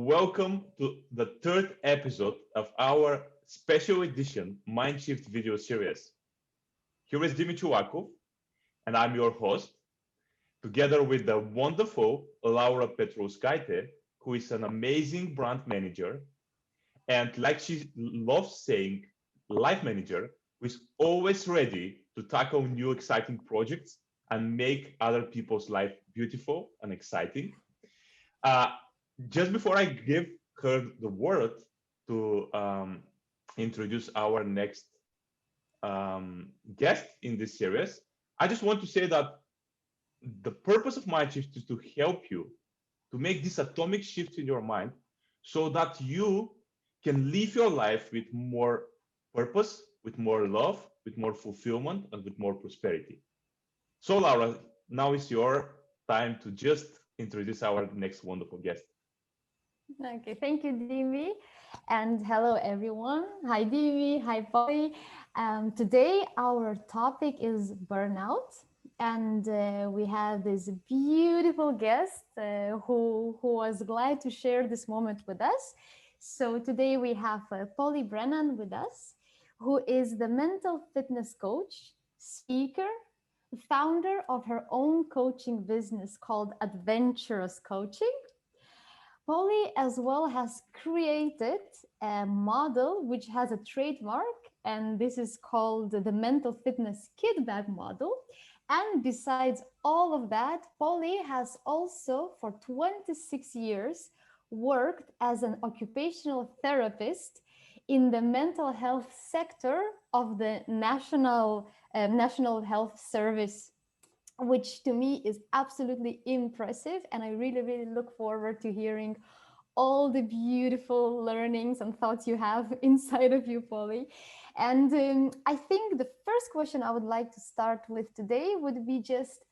Welcome to the third episode of our special edition Mindshift video series. Here is 𝕊𝔼𝕃𝕽-𝕊𝕆𝕆𝕋ℍ, and I'm your host, together with the wonderful Laura Petrauskaite, who is an amazing brand manager, and like she loves saying, life manager, who is always ready to tackle new exciting projects and make other people's life beautiful and exciting. Uh, just before I give her the word to introduce our next guest in this series, I just want to say that the purpose of Mindshift is to help you to make this atomic shift in your mind so that you can live your life with more purpose, with more love, with more fulfillment, and with more prosperity. So, Laura, now is your time to just introduce our next wonderful guest. Okay, thank you, 𝕊𝕆𝕆𝕆𝕆. And hello, everyone. Hi, 𝕊𝕆𝕆𝕆. Hi, Polly. Today, our topic is burnout. And we have this beautiful guest who was glad to share this moment with us. So today we have Paulie Brennan with us, who is the mental fitness coach, speaker, founder of her own coaching business called Adventurous Coaching. Polly as well has created a model which has a trademark, and this is called the mental fitness Kitbag model. And besides all of that, Polly has also for 26 years worked as an occupational therapist in the mental health sector of the National Health Service, which to me is absolutely impressive. And I really look forward to hearing all the beautiful learnings and thoughts you have inside of you, Polly. And I think the first question I would like to start with today would be just,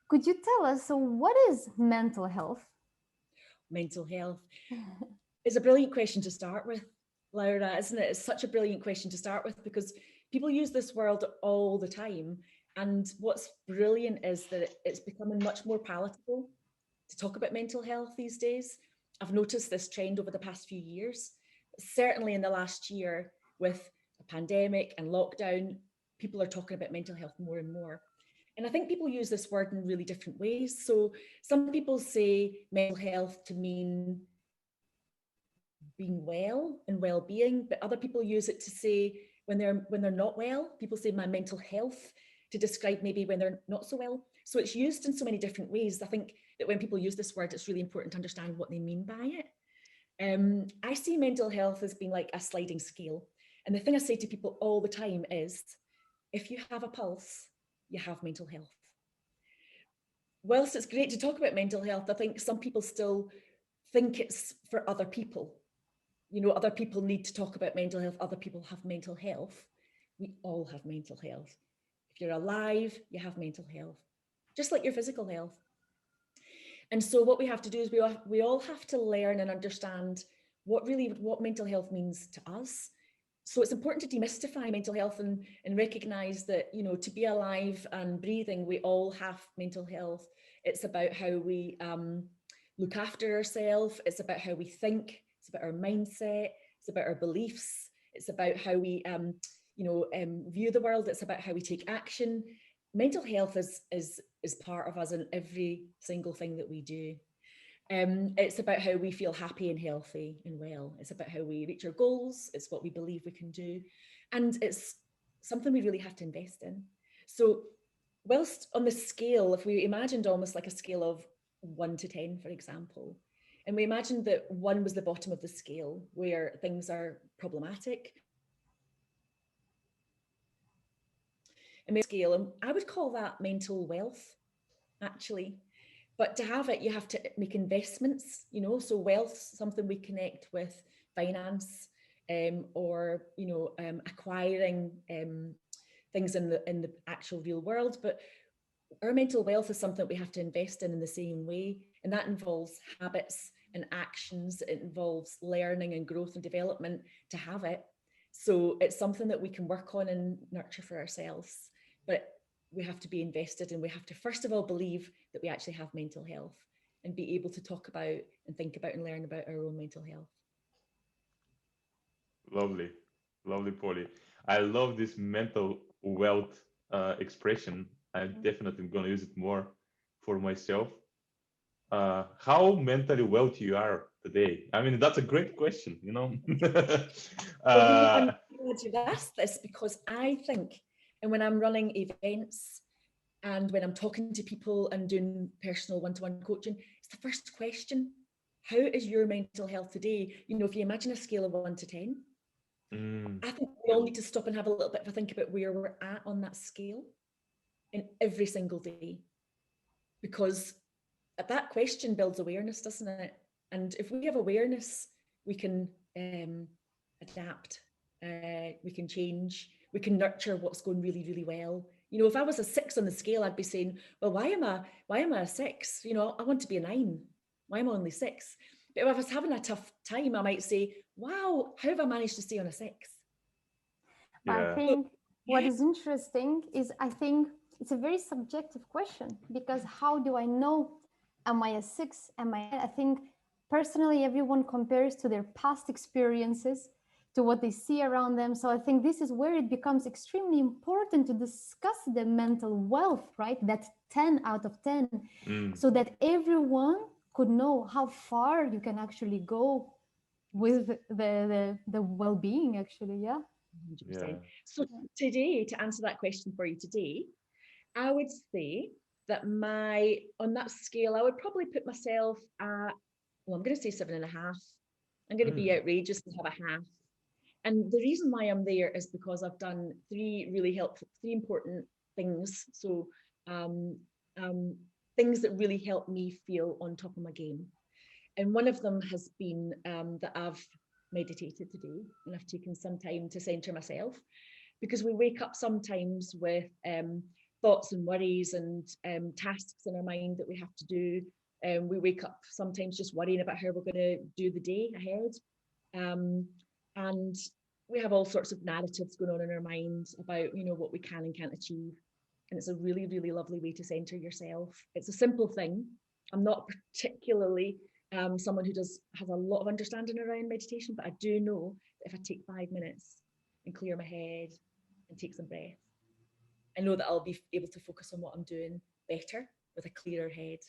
could you tell us, so what is mental health? Mental health is a brilliant question to start with, Laura, isn't it? It's such a brilliant question to start with because people use this word all the time. And what's brilliant is that it's becoming much more palatable to talk about mental health these days. I've noticed this trend over the past few years, certainly in the last year with a pandemic and lockdown, people are talking about mental health more and more. And I think people use this word in really different ways. So some people say mental health to mean being well and well-being, but other people use it to say when they're not well. People say my mental health to describe maybe when they're not so well. So it's used in so many different ways. I think that when people use this word, it's really important to understand what they mean by it. I see mental health as being like a sliding scale. And the thing I say to people all the time is, if you have a pulse, you have mental health. Whilst it's great to talk about mental health, I think some people still think it's for other people. You know, other people need to talk about mental health. Other people have mental health. We all have mental health. If you're alive, you have mental health, just like your physical health. And so what we have to do is we all have to learn and understand what mental health means to us. So it's important to demystify mental health and recognize that, you know, to be alive and breathing, we all have mental health. It's about how we look after ourselves. It's about how we think. It's about our mindset. It's about our beliefs. It's about how we view the world. It's about how we take action. Mental health is part of us in every single thing that we do. It's about how we feel happy and healthy and well. It's about how we reach our goals. It's what we believe we can do. And it's something we really have to invest in. So whilst on the scale, if we imagined almost like a scale of 1 to 10, for example, and we imagined that 1 was the bottom of the scale where things are problematic, and I would call that mental wealth, actually. But to have it, you have to make investments, you know, so wealth, something we connect with finance, or, you know, acquiring things in the actual real world. But our mental wealth is something we have to invest in the same way. And that involves habits and actions. It involves learning and growth and development to have it. So it's something that we can work on and nurture for ourselves. But we have to be invested, and we have to, first of all, believe that we actually have mental health. and be able to talk about and think about and learn about our own mental health. Lovely, lovely, Polly. I love this mental wealth expression. I'm definitely going to use it more for myself. How mentally wealthy you are today? I mean, that's a great question, you know. I'm glad you asked this, because I think, and when I'm running events and when I'm talking to people and doing personal one-to-one coaching, it's the first question. How is your mental health today? You know, if you imagine a scale of 1 to 10, I think we all need to stop and have a little bit of a think about where we're at on that scale in every single day, because that question builds awareness, doesn't it? And if we have awareness, we can adapt, we can change, we can nurture what's going really, really well. You know, if I was a 6 on the scale, I'd be saying, well, why am I a 6? You know, I want to be a 9. Why am I only 6? But if I was having a tough time, I might say, wow, how have I managed to stay on a 6? But I think what is interesting is, I think it's a very subjective question, because how do I know, am I a 6? I think personally, everyone compares to their past experiences, to what they see around them. So I think this is where it becomes extremely important to discuss the mental wealth, right? That 10 out of 10, so that everyone could know how far you can actually go with the well-being, actually. Yeah. 100%. So today, to answer that question for you today, I would say that on that scale, I would probably put myself at, well, I'm going to say 7.5. I'm going to be outrageous and have a half. And the reason why I'm there is because I've done 3 really helpful, 3 important things. So things that really help me feel on top of my game. And one of them has been that I've meditated today, and I've taken some time to center myself, because we wake up sometimes with thoughts and worries and tasks in our mind that we have to do. We wake up sometimes just worrying about how we're going to do the day ahead. And we have all sorts of narratives going on in our minds about, you know, what we can and can't achieve. And it's a really, really lovely way to center yourself. It's a simple thing. I'm not particularly someone who has a lot of understanding around meditation, but I do know that if I take 5 minutes and clear my head and take some breath, I know that I'll be able to focus on what I'm doing better with a clearer head.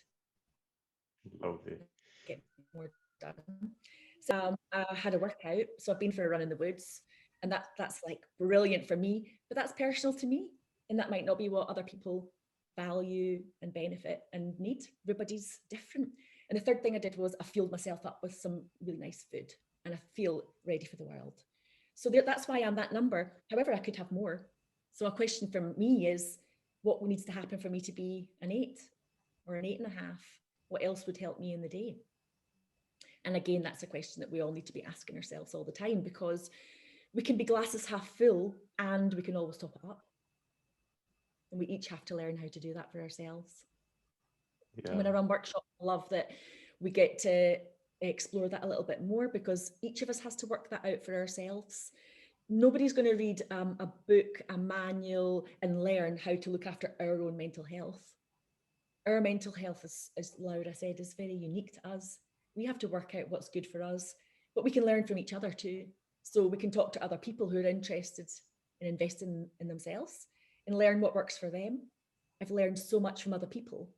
Lovely. Get more done. So I had a workout, so I've been for a run in the woods, and that's like brilliant for me, but that's personal to me, and that might not be what other people value and benefit and need. Everybody's different. And the third thing I did was I fueled myself up with some really nice food, and I feel ready for the world. So that's why I'm that number. However, I could have more. So a question from me is, what needs to happen for me to be an 8 or an 8.5? What else would help me in the day? And again, that's a question that we all need to be asking ourselves all the time, because we can be glasses half full and we can always top it up. And we each have to learn how to do that for ourselves. Yeah. And when I run workshops, I love that we get to explore that a little bit more, because each of us has to work that out for ourselves. Nobody's going to read a book, a manual, and learn how to look after our own mental health. Our mental health, as Laura said, is very unique to us. We have to work out what's good for us, but we can learn from each other too. So we can talk to other people who are interested in investing in themselves and learn what works for them. I've learned so much from other people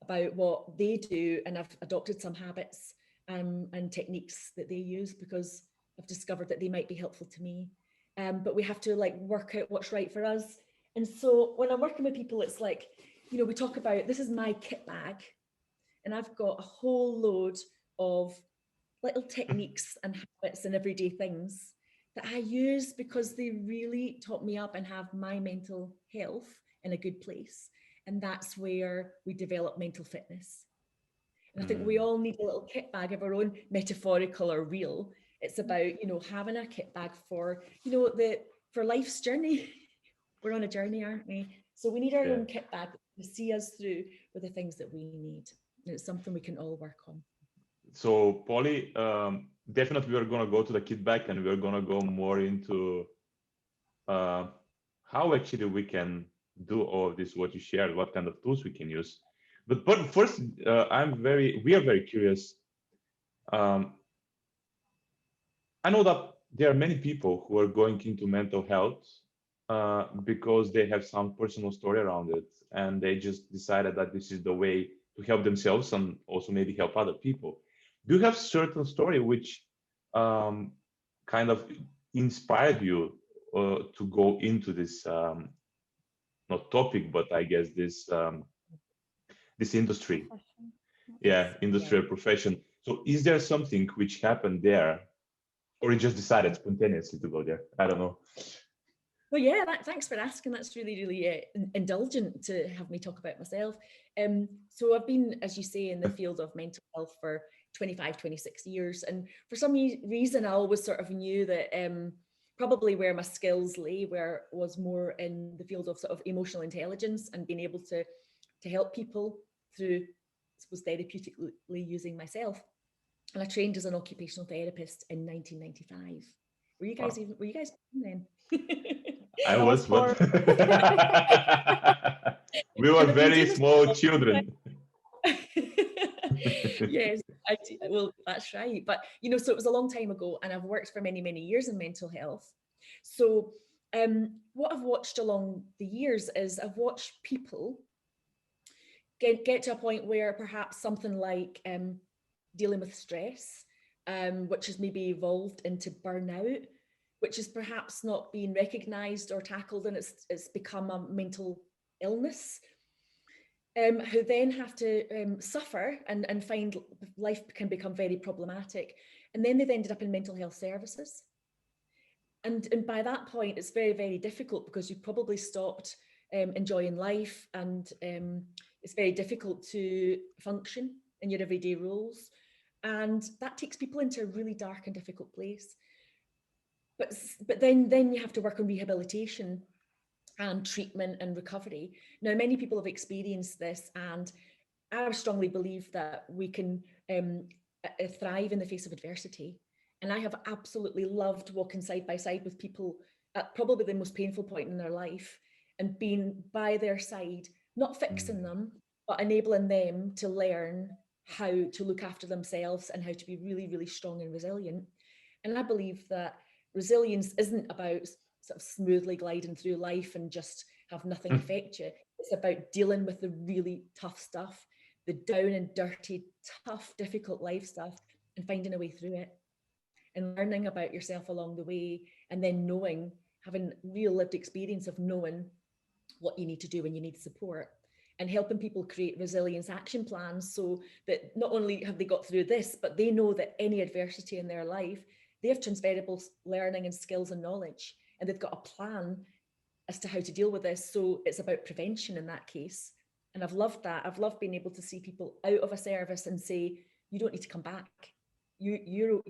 about what they do, and I've adopted some habits and techniques that they use, because I've discovered that they might be helpful to me. But we have to work out what's right for us. And so when I'm working with people, it's like, you know, we talk about, this is my kit bag, and I've got a whole load of little techniques and habits and everyday things that I use because they really top me up and have my mental health in a good place. And that's where we develop mental fitness. And I think we all need a little kit bag of our own, metaphorical or real. It's about, you know, having a kit bag for, you know, for life's journey. We're on a journey, aren't we? So we need our own kit bag to see us through with the things that we need. And it's something we can all work on. So, Polly, definitely we're going to go to the kit bag, and we're going to go more into how actually we can do all of this, what you shared, what kind of tools we can use. But first, we are very curious. I know that there are many people who are going into mental health because they have some personal story around it, and they just decided that this is the way to help themselves and also maybe help other people. Do you have certain story which kind of inspired you to go into this not topic, but I guess this industry? Yeah, industry or profession. So is there something which happened there, or you just decided spontaneously to go there? I don't know. Well, yeah, thanks for asking. That's really, really indulgent to have me talk about myself. So I've been, as you say, in the field of mental health for 25, 26 years. And for some reason, I always sort of knew that probably where my skills lay was more in the field of sort of emotional intelligence and being able to help people through, I suppose, therapeutically using myself. And I trained as an occupational therapist in 1995. Were you guys Wow. were you guys then? I was, but we were very small children. Yes, well, that's right. But, you know, so it was a long time ago, and I've worked for many, many years in mental health. So what I've watched along the years is I've watched people get to a point where perhaps something like dealing with stress, which has maybe evolved into burnout, which is perhaps not being recognized or tackled, and it's become a mental illness, who then have to suffer and find life can become very problematic. And then they've ended up in mental health services. And by that point, it's very, very difficult because you've probably stopped enjoying life, and it's very difficult to function in your everyday roles. And that takes people into a really dark and difficult place. But then you have to work on rehabilitation and treatment and recovery. Now, many people have experienced this, and I strongly believe that we can thrive in the face of adversity. And I have absolutely loved walking side by side with people at probably the most painful point in their life and being by their side, not fixing them, but enabling them to learn how to look after themselves and how to be really, really strong and resilient. And I believe that resilience isn't about sort of smoothly gliding through life and just have nothing affect you. It's about dealing with the really tough stuff, the down and dirty, tough, difficult life stuff, and finding a way through it and learning about yourself along the way, and then knowing, having real lived experience of knowing what you need to do when you need support, and helping people create resilience action plans so that not only have they got through this, but they know that any adversity in their life, they have transferable learning and skills and knowledge, and they've got a plan as to how to deal with this. So it's about prevention in that case. And I've loved that. I've loved being able to see people out of a service and say, you don't need to come back. You're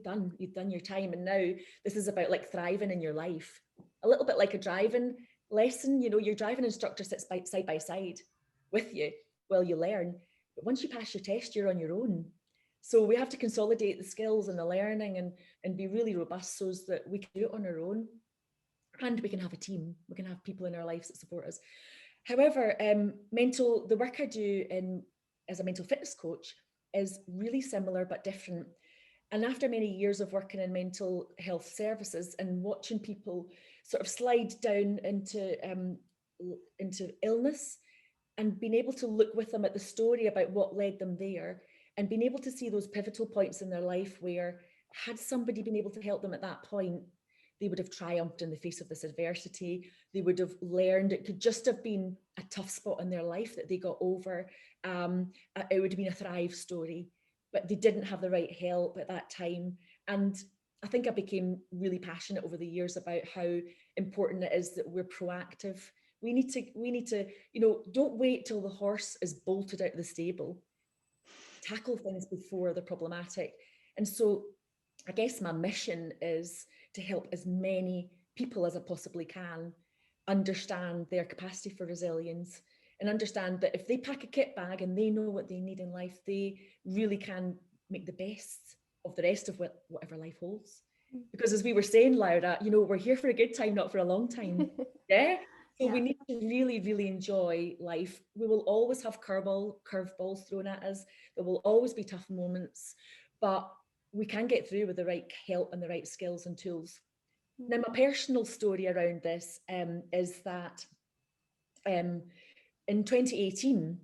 done. You've done your time. And now this is about like thriving in your life. A little bit like a driving lesson, you know, your driving instructor sits side by side with you while you learn. But once you pass your test, you're on your own. So we have to consolidate the skills and the learning and be really robust so that we can do it on our own. And we can have a team. We can have people in our lives that support us. However, the work I do as a mental fitness coach is really similar but different. And after many years of working in mental health services and watching people sort of slide down into illness, and being able to look with them at the story about what led them there, and being able to see those pivotal points in their life where, had somebody been able to help them at that point, they would have triumphed in the face of this adversity. They would have learned. It could just have been a tough spot in their life that they got over. It would have been a thrive story, but they didn't have the right help at that time. And I think I became really passionate over the years about how important it is that we're proactive. We need to, you know, don't wait till the horse is bolted out of the stable. Tackle things before they're problematic. And so I guess my mission is to help as many people as I possibly can understand their capacity for resilience, and understand that if they pack a kit bag and they know what they need in life, they really can make the best of the rest of whatever life holds. Because as we were saying, Laura, you know, we're here for a good time, not for a long time. Yeah. So we need to really, really enjoy life. We will always have curveballs thrown at us. There will always be tough moments, but we can get through with the right help and the right skills and tools. Now, my personal story around this is that in 2018,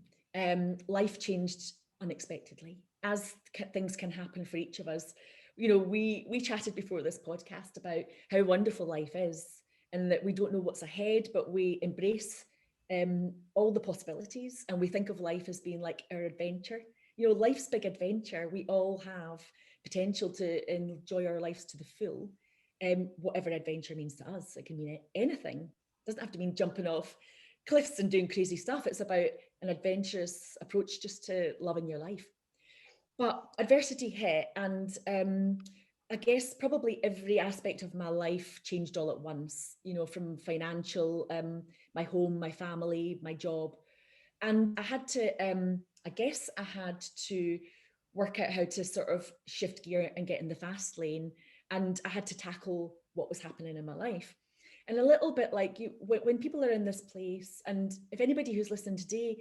life changed unexpectedly, as things can happen for each of us. You know, we chatted before this podcast about how wonderful life is, and that we don't know what's ahead, but we embrace all the possibilities, and we think of life as being like our adventure. You know, life's big adventure. We all have potential to enjoy our lives to the full, whatever adventure means to us. It can mean anything. It doesn't have to mean jumping off cliffs and doing crazy stuff. It's about an adventurous approach just to loving your life. But adversity hit, and I guess probably every aspect of my life changed all at once, you know, from financial, my home, my family, my job. And I had to, I guess I had to work out how to sort of shift gear and get in the fast lane. And I had to tackle what was happening in my life. And a little bit like you, when people are in this place, and if anybody who's listened today,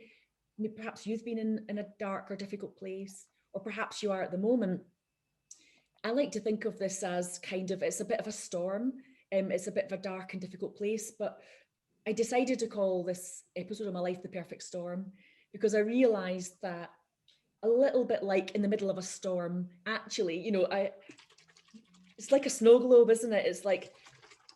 perhaps you've been in a dark or difficult place, or perhaps you are at the moment, I like to think of this as kind of, it's a bit of a storm. It's a bit of a dark and difficult place, but I decided to call this episode of my life The Perfect Storm, because I realized that a little bit like in the middle of a storm, actually, you know, it's like a snow globe, isn't it? It's like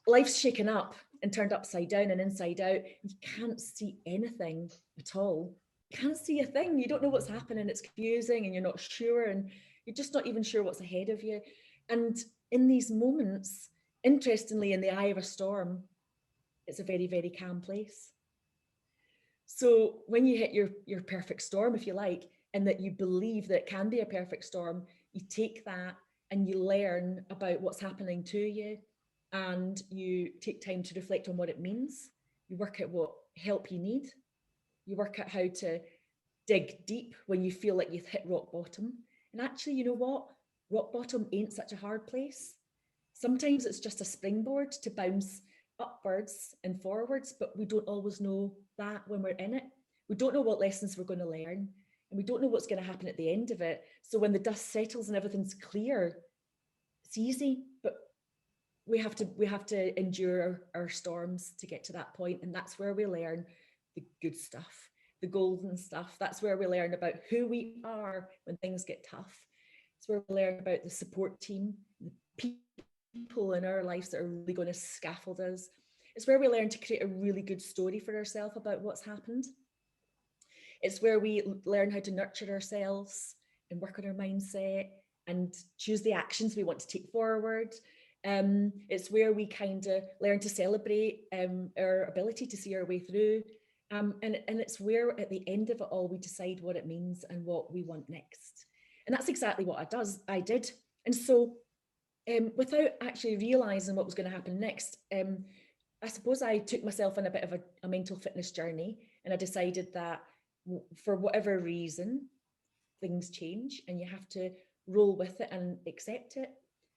life's shaken up and turned upside down and inside out. You can't see anything at all. You can't see a thing. You don't know what's happening. It's confusing and you're not sure, and you're just not even sure what's ahead of you. And in these moments, interestingly, in the eye of a storm, it's a very, very calm place. So when you hit your perfect storm, if you like, and that you believe that it can be a perfect storm, you take that and you learn about what's happening to you, and you take time to reflect on what it means. You work out what help you need. You work out how to dig deep when you feel like you've hit rock bottom. And actually, you know what? Rock bottom ain't such a hard place. Sometimes it's just a springboard to bounce upwards and forwards, but we don't always know that when we're in it. We don't know what lessons we're going to learn, and we don't know what's going to happen at the end of it. So when the dust settles and everything's clear, it's easy, but we have to endure our storms to get to that point. And that's where we learn the good stuff, the golden stuff. That's where we learn about who we are when things get tough. It's where we learn about the support team, the people in our lives that are really going to scaffold us. It's where we learn to create a really good story for ourselves about what's happened. It's where we learn how to nurture ourselves and work on our mindset and choose the actions we want to take forward. It's where we kind of learn to celebrate our ability to see our way through. And it's where at the end of it all, we decide what it means and what we want next. And that's exactly what I did. And so without actually realizing what was going to happen next, I suppose I took myself on a bit of a mental fitness journey, and I decided that for whatever reason, things change and you have to roll with it and accept it.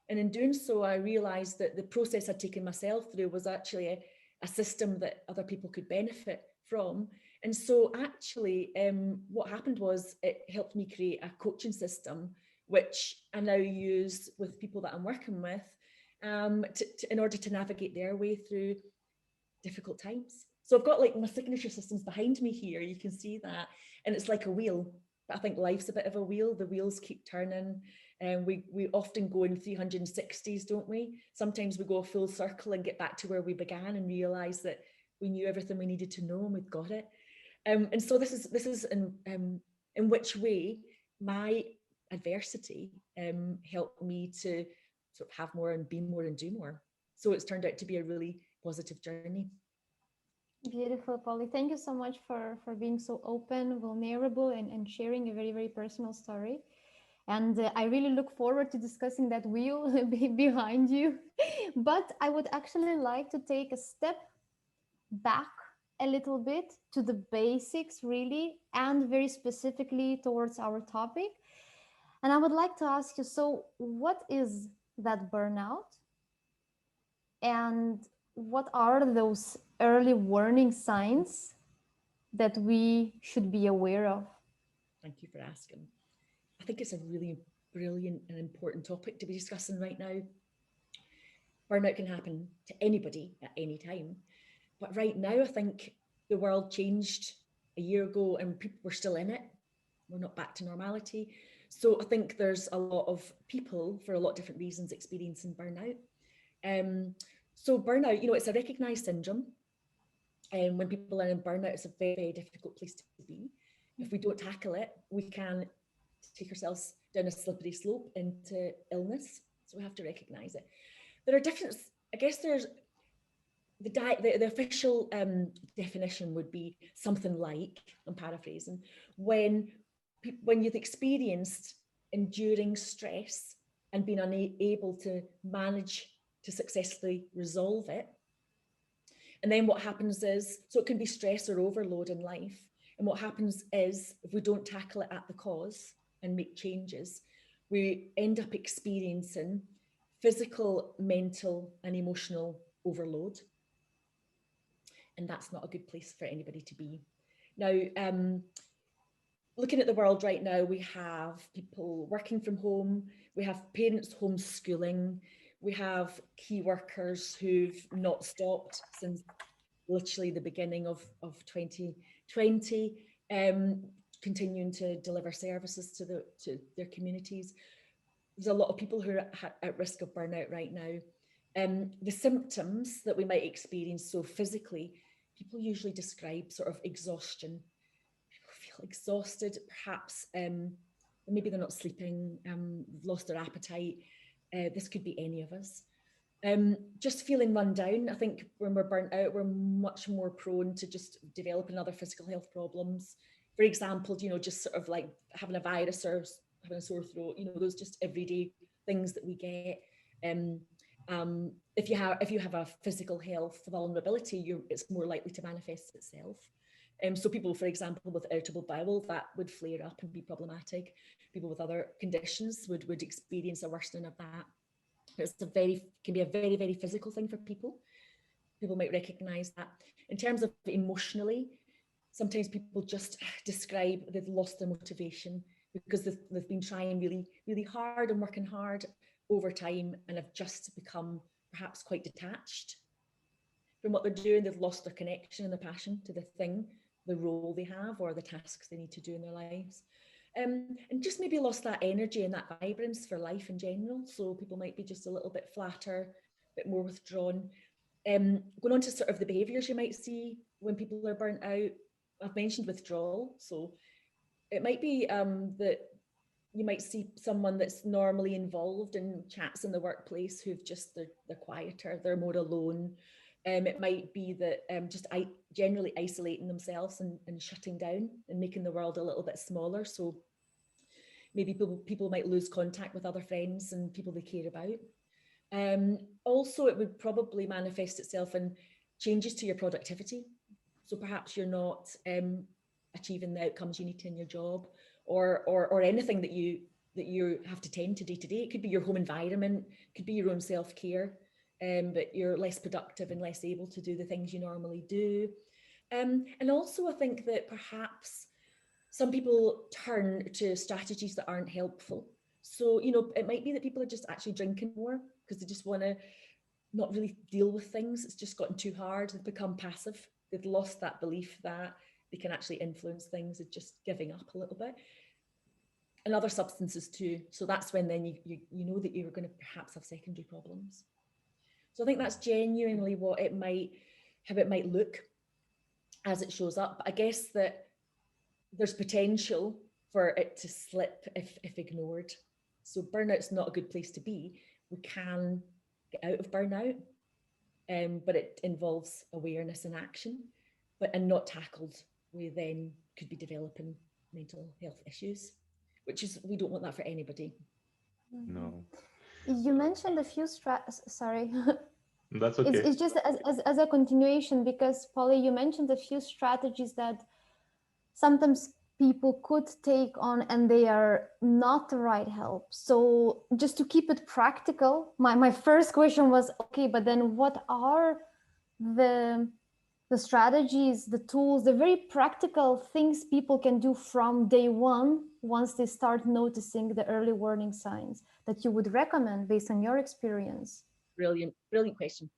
And in doing so, I realized that the process I'd taken myself through was actually a system that other people could benefit from. And so actually what happened was it helped me create a coaching system, which I now use with people that I'm working with in order to navigate their way through difficult times. So I've got like my signature systems behind me here. You can see that. And it's like a wheel. But I think life's a bit of a wheel. The wheels keep turning. And we often go in 360s, don't we? Sometimes we go a full circle and get back to where we began and realize that we knew everything we needed to know and we've got it. And so this is in which way my adversity helped me to sort of have more and be more and do more. So it's turned out to be a really positive journey. Beautiful, Polly. Thank you so much for being so open, vulnerable, and sharing a very, very personal story. And I really look forward to discussing that wheel behind you. But I would actually like to take a step back a little bit to the basics, really, and very specifically towards our topic. And I would like to ask you, so what is that burnout? And what are those early warning signs that we should be aware of? Thank you for asking. I think it's a really brilliant and important topic to be discussing right now. Burnout can happen to anybody at any time. But right now, I think the world changed a year ago and people were still in it. We're not back to normality. So I think there's a lot of people, for a lot of different reasons, experiencing burnout. So burnout, it's a recognized syndrome. And when people are in burnout, it's a very, very difficult place to be. If we don't tackle it, we can take ourselves down a slippery slope into illness. So we have to recognize it. There are different, I guess there's the official definition would be something like, I'm paraphrasing, when you've experienced enduring stress and been unable to manage to successfully resolve it. And then what happens is, so it can be stress or overload in life. And what happens is, if we don't tackle it at the cause and make changes, we end up experiencing physical, mental, and emotional overload. And that's not a good place for anybody to be. Now, looking at the world right now, we have people working from home, we have parents homeschooling, we have key workers who've not stopped since literally the beginning of 2020, continuing to deliver services to their communities. There's a lot of people who are at risk of burnout right now. The symptoms that we might experience, so physically, people usually describe sort of exhaustion. People feel exhausted, perhaps maybe they're not sleeping, lost their appetite. This could be any of us. Just feeling run down. I think when we're burnt out, we're much more prone to just developing other physical health problems. For example, just sort of like having a virus or having a sore throat, those just everyday things that we get. If you have a physical health vulnerability, it's more likely to manifest itself. So people, for example, with irritable bowel, that would flare up and be problematic. People with other conditions would experience a worsening of that. Can be a very, very physical thing for people. People might recognize that. In terms of emotionally, sometimes people just describe they've lost their motivation because they've been trying really, really hard and working hard over time and have just become perhaps quite detached from what they're doing. They've lost their connection and their passion to the thing, the role they have or the tasks they need to do in their lives. And just maybe lost that energy and that vibrance for life in general. So people might be just a little bit flatter, a bit more withdrawn. Going on to sort of the behaviours you might see when people are burnt out. I've mentioned withdrawal. So it might be that you might see someone that's normally involved in chats in the workplace who've just, they're quieter, they're more alone. It might be that just generally isolating themselves and shutting down and making the world a little bit smaller. So maybe people might lose contact with other friends and people they care about. Also, it would probably manifest itself in changes to your productivity. So perhaps you're not achieving the outcomes you need to in your job, or anything that you have to tend to day to day. It could be your home environment, it could be your own self-care. But you're less productive and less able to do the things you normally do. And also I think that perhaps some people turn to strategies that aren't helpful. So, it might be that people are just actually drinking more because they just want to not really deal with things. It's just gotten too hard. They've become passive. They've lost that belief that they can actually influence things. They're just giving up a little bit. And other substances too. So that's when then you know that you're going to perhaps have secondary problems. So I think that's genuinely how it might look as it shows up. But I guess that there's potential for it to slip if ignored. So burnout's not a good place to be. We can get out of burnout, but it involves awareness and action. And not tackled, we then could be developing mental health issues, we don't want that for anybody. No. You mentioned a few sorry. That's okay. It's just as a continuation, because Polly, you mentioned a few strategies that sometimes people could take on and they are not the right help. So just to keep it practical, my first question was, okay, but then what are the strategies, the tools, the very practical things people can do from day one once they start noticing the early warning signs that you would recommend based on your experience? Brilliant, brilliant question.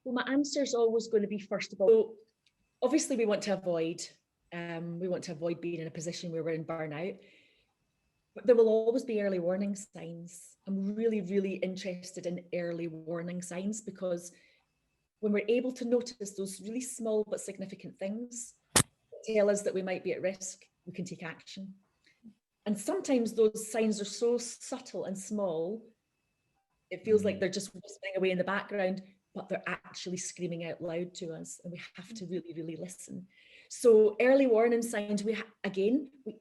Well, my answer is always going to be, first of all, so obviously we want to avoid being in a position where we're in burnout, but there will always be early warning signs. I'm really, really interested in early warning signs, because when we're able to notice those really small but significant things that tell us that we might be at risk, we can take action. And sometimes those signs are so subtle and small, it feels like they're just whispering away in the background, but they're actually screaming out loud to us, and we have to really, really listen. So early warning signs, we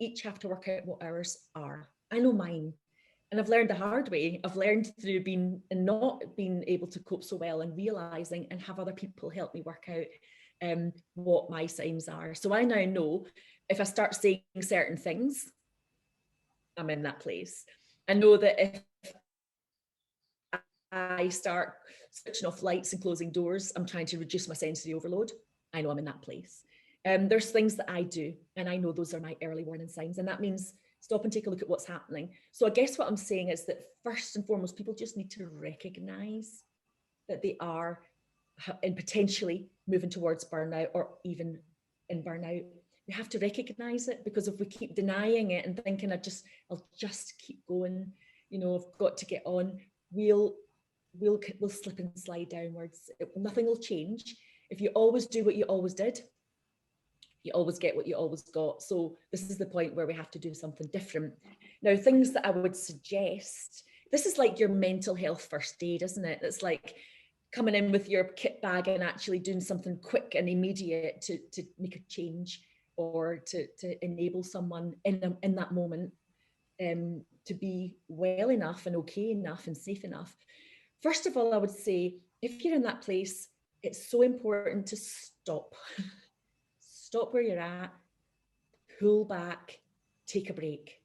each have to work out what ours are. I know mine, and I've learned the hard way. I've learned through not being able to cope so well, and realizing and have other people help me work out what my signs are. So I now know if I start saying certain things, I'm in that place. I know that if I start switching off lights and closing doors, I'm trying to reduce my sensory overload. I know I'm in that place. There's things that I do, and I know those are my early warning signs, and that means stop and take a look at what's happening. So I guess what I'm saying is that first and foremost, people just need to recognize that they are and potentially moving towards burnout, or even in burnout. We have to recognize it, because if we keep denying it and thinking I'll just keep going, I've got to get on, we'll slip and slide downwards. Nothing will change. If you always do what you always did, you always get what you always got. So this is the point where we have to do something different. Now, things that I would suggest, this is like your mental health first aid, isn't it? It's like coming in with your kit bag and actually doing something quick and immediate to make a change, or to enable someone in that moment to be well enough and okay enough and safe enough. First of all, I would say, if you're in that place, it's so important to stop. Stop where you're at, pull back, take a break.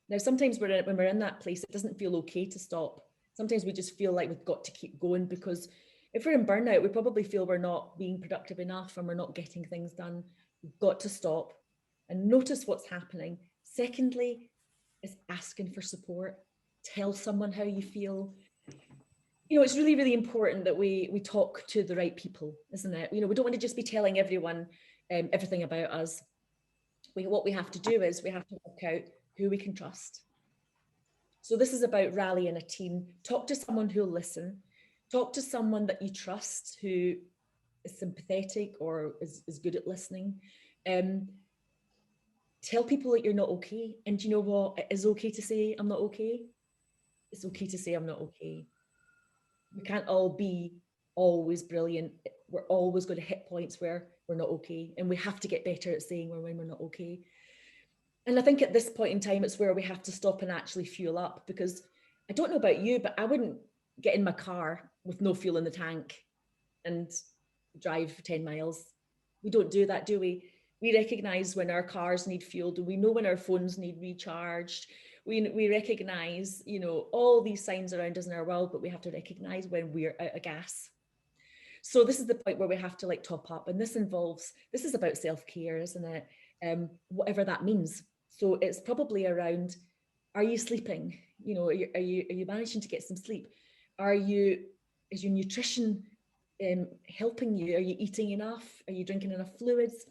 Now, sometimes when we're in that place, it doesn't feel okay to stop. Sometimes we just feel like we've got to keep going, because if we're in burnout, we probably feel we're not being productive enough and we're not getting things done. We've got to stop and notice what's happening. Secondly, is asking for support. Tell someone how you feel. It's really, really important that we talk to the right people, isn't it? We don't want to just be telling everyone everything about us. What we have to do is we have to work out who we can trust. So this is about rallying a team. Talk to someone who'll listen. Talk to someone that you trust, who is sympathetic or is good at listening. Tell people that you're not okay. And you know what? It is okay to say, I'm not okay. It's okay to say, I'm not okay. We can't all be always brilliant. We're always going to hit points where we're not okay. And we have to get better at saying when we're not okay. And I think at this point in time, it's where we have to stop and actually fuel up, because I don't know about you, but I wouldn't get in my car with no fuel in the tank and drive for 10 miles. We don't do that, do we? We recognize when our cars need fuel. Do we know when our phones need recharged? We recognize, all these signs around us in our world, but we have to recognize when we're out of gas. So this is the point where we have to top up. And this is about self-care, isn't it? Whatever that means. So it's probably around, are you sleeping? Are you managing to get some sleep? Is your nutrition helping you? Are you eating enough? Are you drinking enough fluids?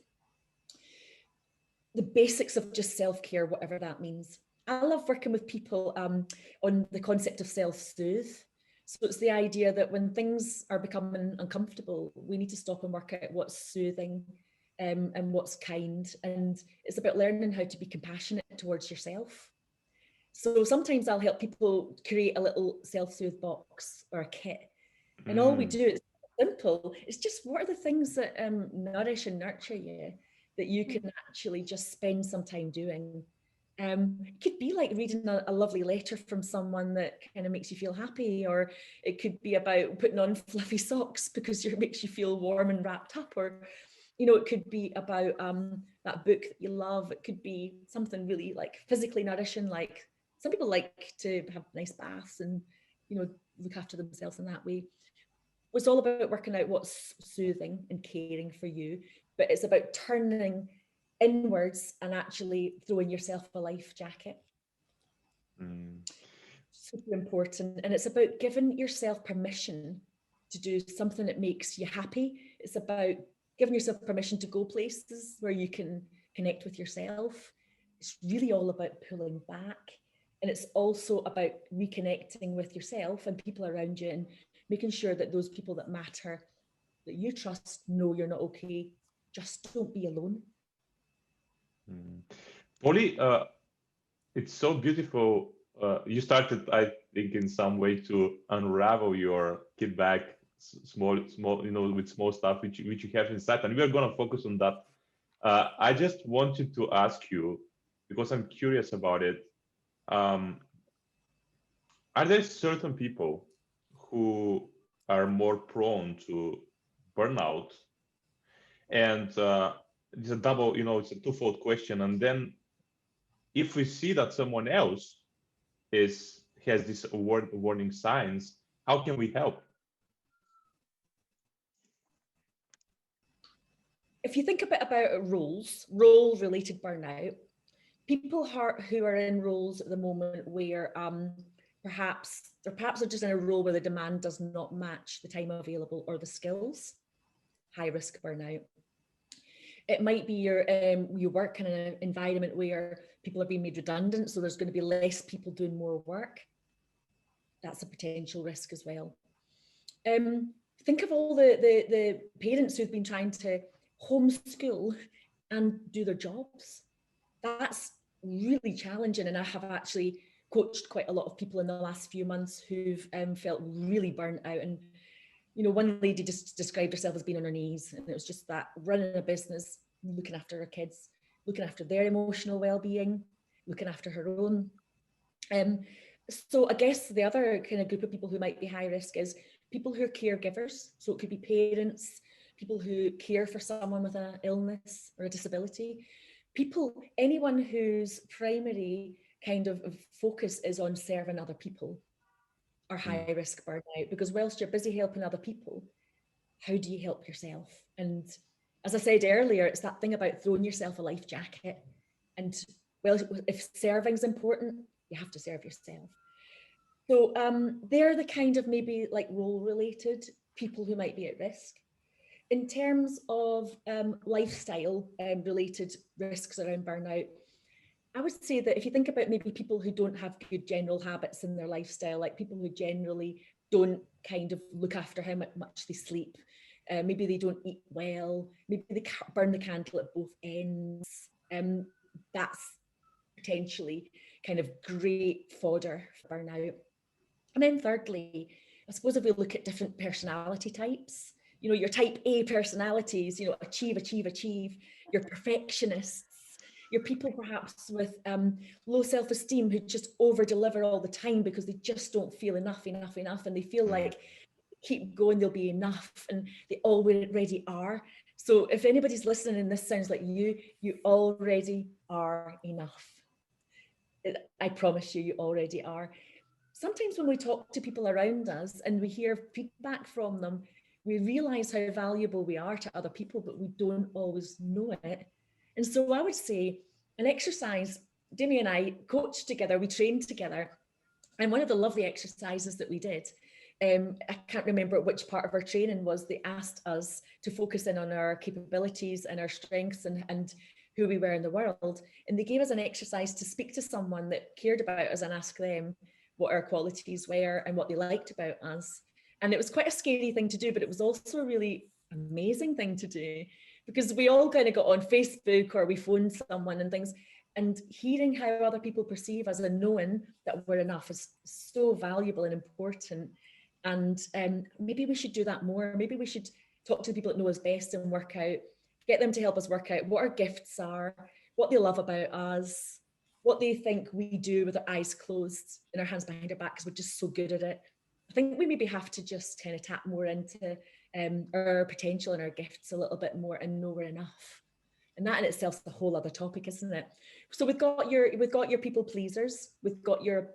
The basics of just self-care, whatever that means. I love working with people on the concept of self-soothe. So it's the idea that when things are becoming uncomfortable, we need to stop and work out what's soothing and what's kind. And it's about learning how to be compassionate towards yourself. So sometimes I'll help people create a little self-soothe box or a kit. And all we do is simple. It's just, what are the things that nourish and nurture you, that you can actually just spend some time doing? It could be like reading a lovely letter from someone that kind of makes you feel happy, or it could be about putting on fluffy socks because it makes you feel warm and wrapped up, or it could be about that book that you love. It could be something really physically nourishing, like some people like to have nice baths and look after themselves in that way. it's all about working out what's soothing and caring for you, but it's about turning inwards and actually throwing yourself a life jacket. Super important. And it's about giving yourself permission to do something that makes you happy. It's about giving yourself permission to go places where you can connect with yourself. It's really all about pulling back. And it's also about reconnecting with yourself and people around you and making sure that those people that matter, that you trust, know you're not okay. Just don't be alone. Polly, it's so beautiful. You started, I think, in some way to unravel your Kitbag, small, with small stuff which you have inside, and we are going to focus on that. I just wanted to ask you, because I'm curious about it. Are there certain people who are more prone to burnout? And it's a double, it's a twofold question. And then if we see that someone else has these warning signs, how can we help? If you think a bit about role-related burnout, people who are in roles at the moment where perhaps they're just in a role where the demand does not match the time available or the skills, high risk burnout. It might be you work in an environment where people are being made redundant, so there's going to be less people doing more work. That's a potential risk as well. Think of all the parents who've been trying to homeschool and do their jobs. That's really challenging, and I have actually coached quite a lot of people in the last few months who've felt really burnt out. And one lady just described herself as being on her knees, and it was just that, running a business, looking after her kids, looking after their emotional well-being, looking after her own. So I guess the other kind of group of people who might be high risk is people who are caregivers. So it could be parents, people who care for someone with an illness or a disability, anyone whose primary kind of focus is on serving other people are high risk burnout, because whilst you're busy helping other people, how do you help yourself? And as I said earlier, it's that thing about throwing yourself a life jacket. And well, if serving's important, you have to serve yourself. So they're the kind of maybe like role-related people who might be at risk. In terms of lifestyle related risks around burnout, I would say that if you think about maybe people who don't have good general habits in their lifestyle, like people who generally don't kind of look after how much they sleep, maybe they don't eat well, maybe they burn the candle at both ends, that's potentially kind of great fodder for burnout. And then thirdly, I suppose if we look at different personality types, your type A personalities, achieve, your perfectionists, your people perhaps with low self-esteem who just over deliver all the time because they just don't feel enough, and they feel like keep going, they'll be enough, and they already are. So if anybody's listening and this sounds like you already are enough. I promise you already are. Sometimes when we talk to people around us and we hear feedback from them, we realize how valuable we are to other people, but we don't always know it. And so I would say an exercise, Demi and I coached together, we trained together. And one of the lovely exercises that we did, I can't remember which part of our training was, they asked us to focus in on our capabilities and our strengths and who we were in the world. And they gave us an exercise to speak to someone that cared about us and ask them what our qualities were and what they liked about us. And it was quite a scary thing to do, but it was also a really amazing thing to do, because we all kind of got on Facebook or we phoned someone and things, and hearing how other people perceive us and knowing that we're enough is so valuable and important. And maybe we should do that more. Maybe we should talk to the people that know us best and work out, get them to help us work out what our gifts are, what they love about us, what they think we do with our eyes closed and our hands behind our back because we're just so good at it. I think we maybe have to just kind of tap more into our potential and our gifts a little bit more and know we're enough. And that in itself is a whole other topic, isn't it? So we've got your people pleasers, we've got your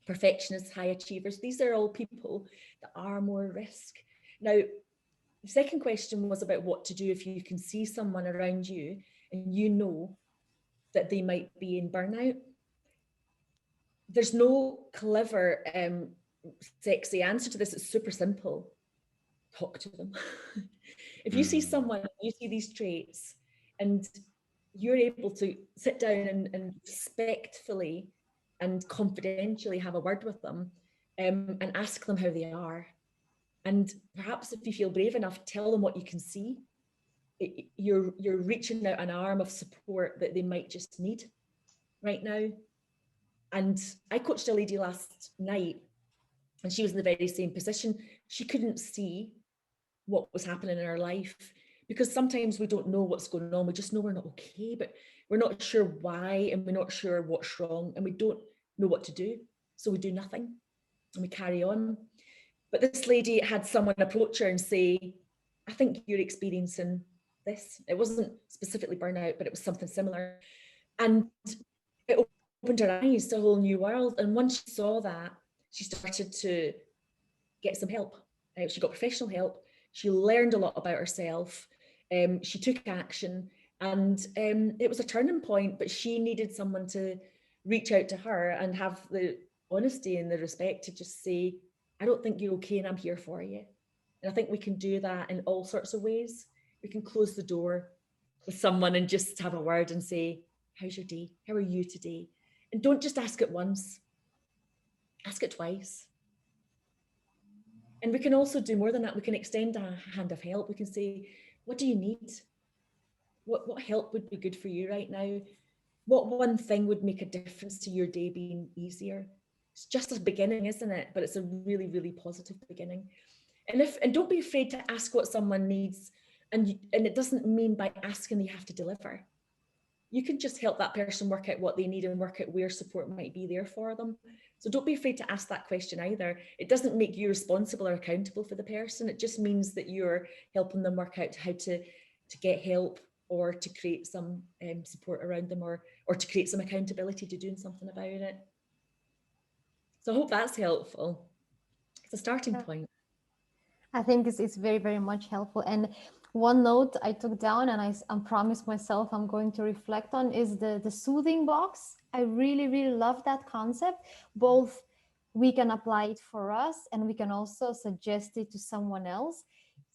perfectionists, high achievers. These are all people that are more risk. Now, the second question was about what to do if you can see someone around you and you know that they might be in burnout. There's no clever, sexy answer to this. It's super simple. Talk to them. If you see someone, you see these traits, and you're able to sit down and respectfully and confidentially have a word with them, and ask them how they are. And perhaps if you feel brave enough, tell them what you can see. You're reaching out an arm of support that they might just need right now. And I coached a lady last night, and she was in the very same position. She couldn't see what was happening in her life, because sometimes we don't know what's going on. We just know we're not okay, but we're not sure why, and we're not sure what's wrong, and we don't know what to do. So we do nothing and we carry on. But this lady had someone approach her and say, I think you're experiencing this. It wasn't specifically burnout, but it was something similar. And it opened her eyes to a whole new world. And once she saw that, she started to get some help. She got professional help. She learned a lot about herself. She took action, and it was a turning point, but she needed someone to reach out to her and have the honesty and the respect to just say, I don't think you're okay, and I'm here for you. And I think we can do that in all sorts of ways. We can close the door with someone and just have a word and say, how's your day? How are you today? And don't just ask it once, ask it twice. And we can also do more than that. We can extend a hand of help. We can say, what do you need? What help would be good for you right now? What one thing would make a difference to your day being easier? It's just a beginning, isn't it? But it's a really, really positive beginning. And don't be afraid to ask what someone needs. And it doesn't mean by asking you have to deliver. You can just help that person work out what they need and work out where support might be there for them. So don't be afraid to ask that question either. It doesn't make you responsible or accountable for the person. It just means that you're helping them work out how to get help, or to create some support around them, or to create some accountability to doing something about it. So I hope that's helpful. It's a starting point. I think it's very, very much helpful. And one note I took down, and I promised myself I'm going to reflect on, is the soothing box. I really, really love that concept. Both we can apply it for us, and we can also suggest it to someone else,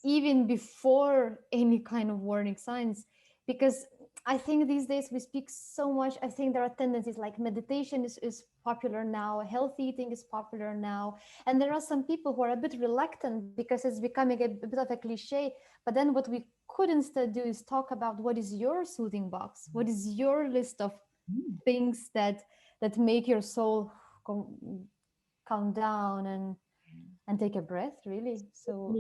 even before any kind of warning signs. Because I think these days we speak so much. I think there are tendencies like meditation is popular now, healthy eating is popular now. And there are some people who are a bit reluctant because it's becoming a bit of a cliche. But then what we could instead do is talk about what is your soothing box? What is your list of things that make your soul calm down and take a breath, really? So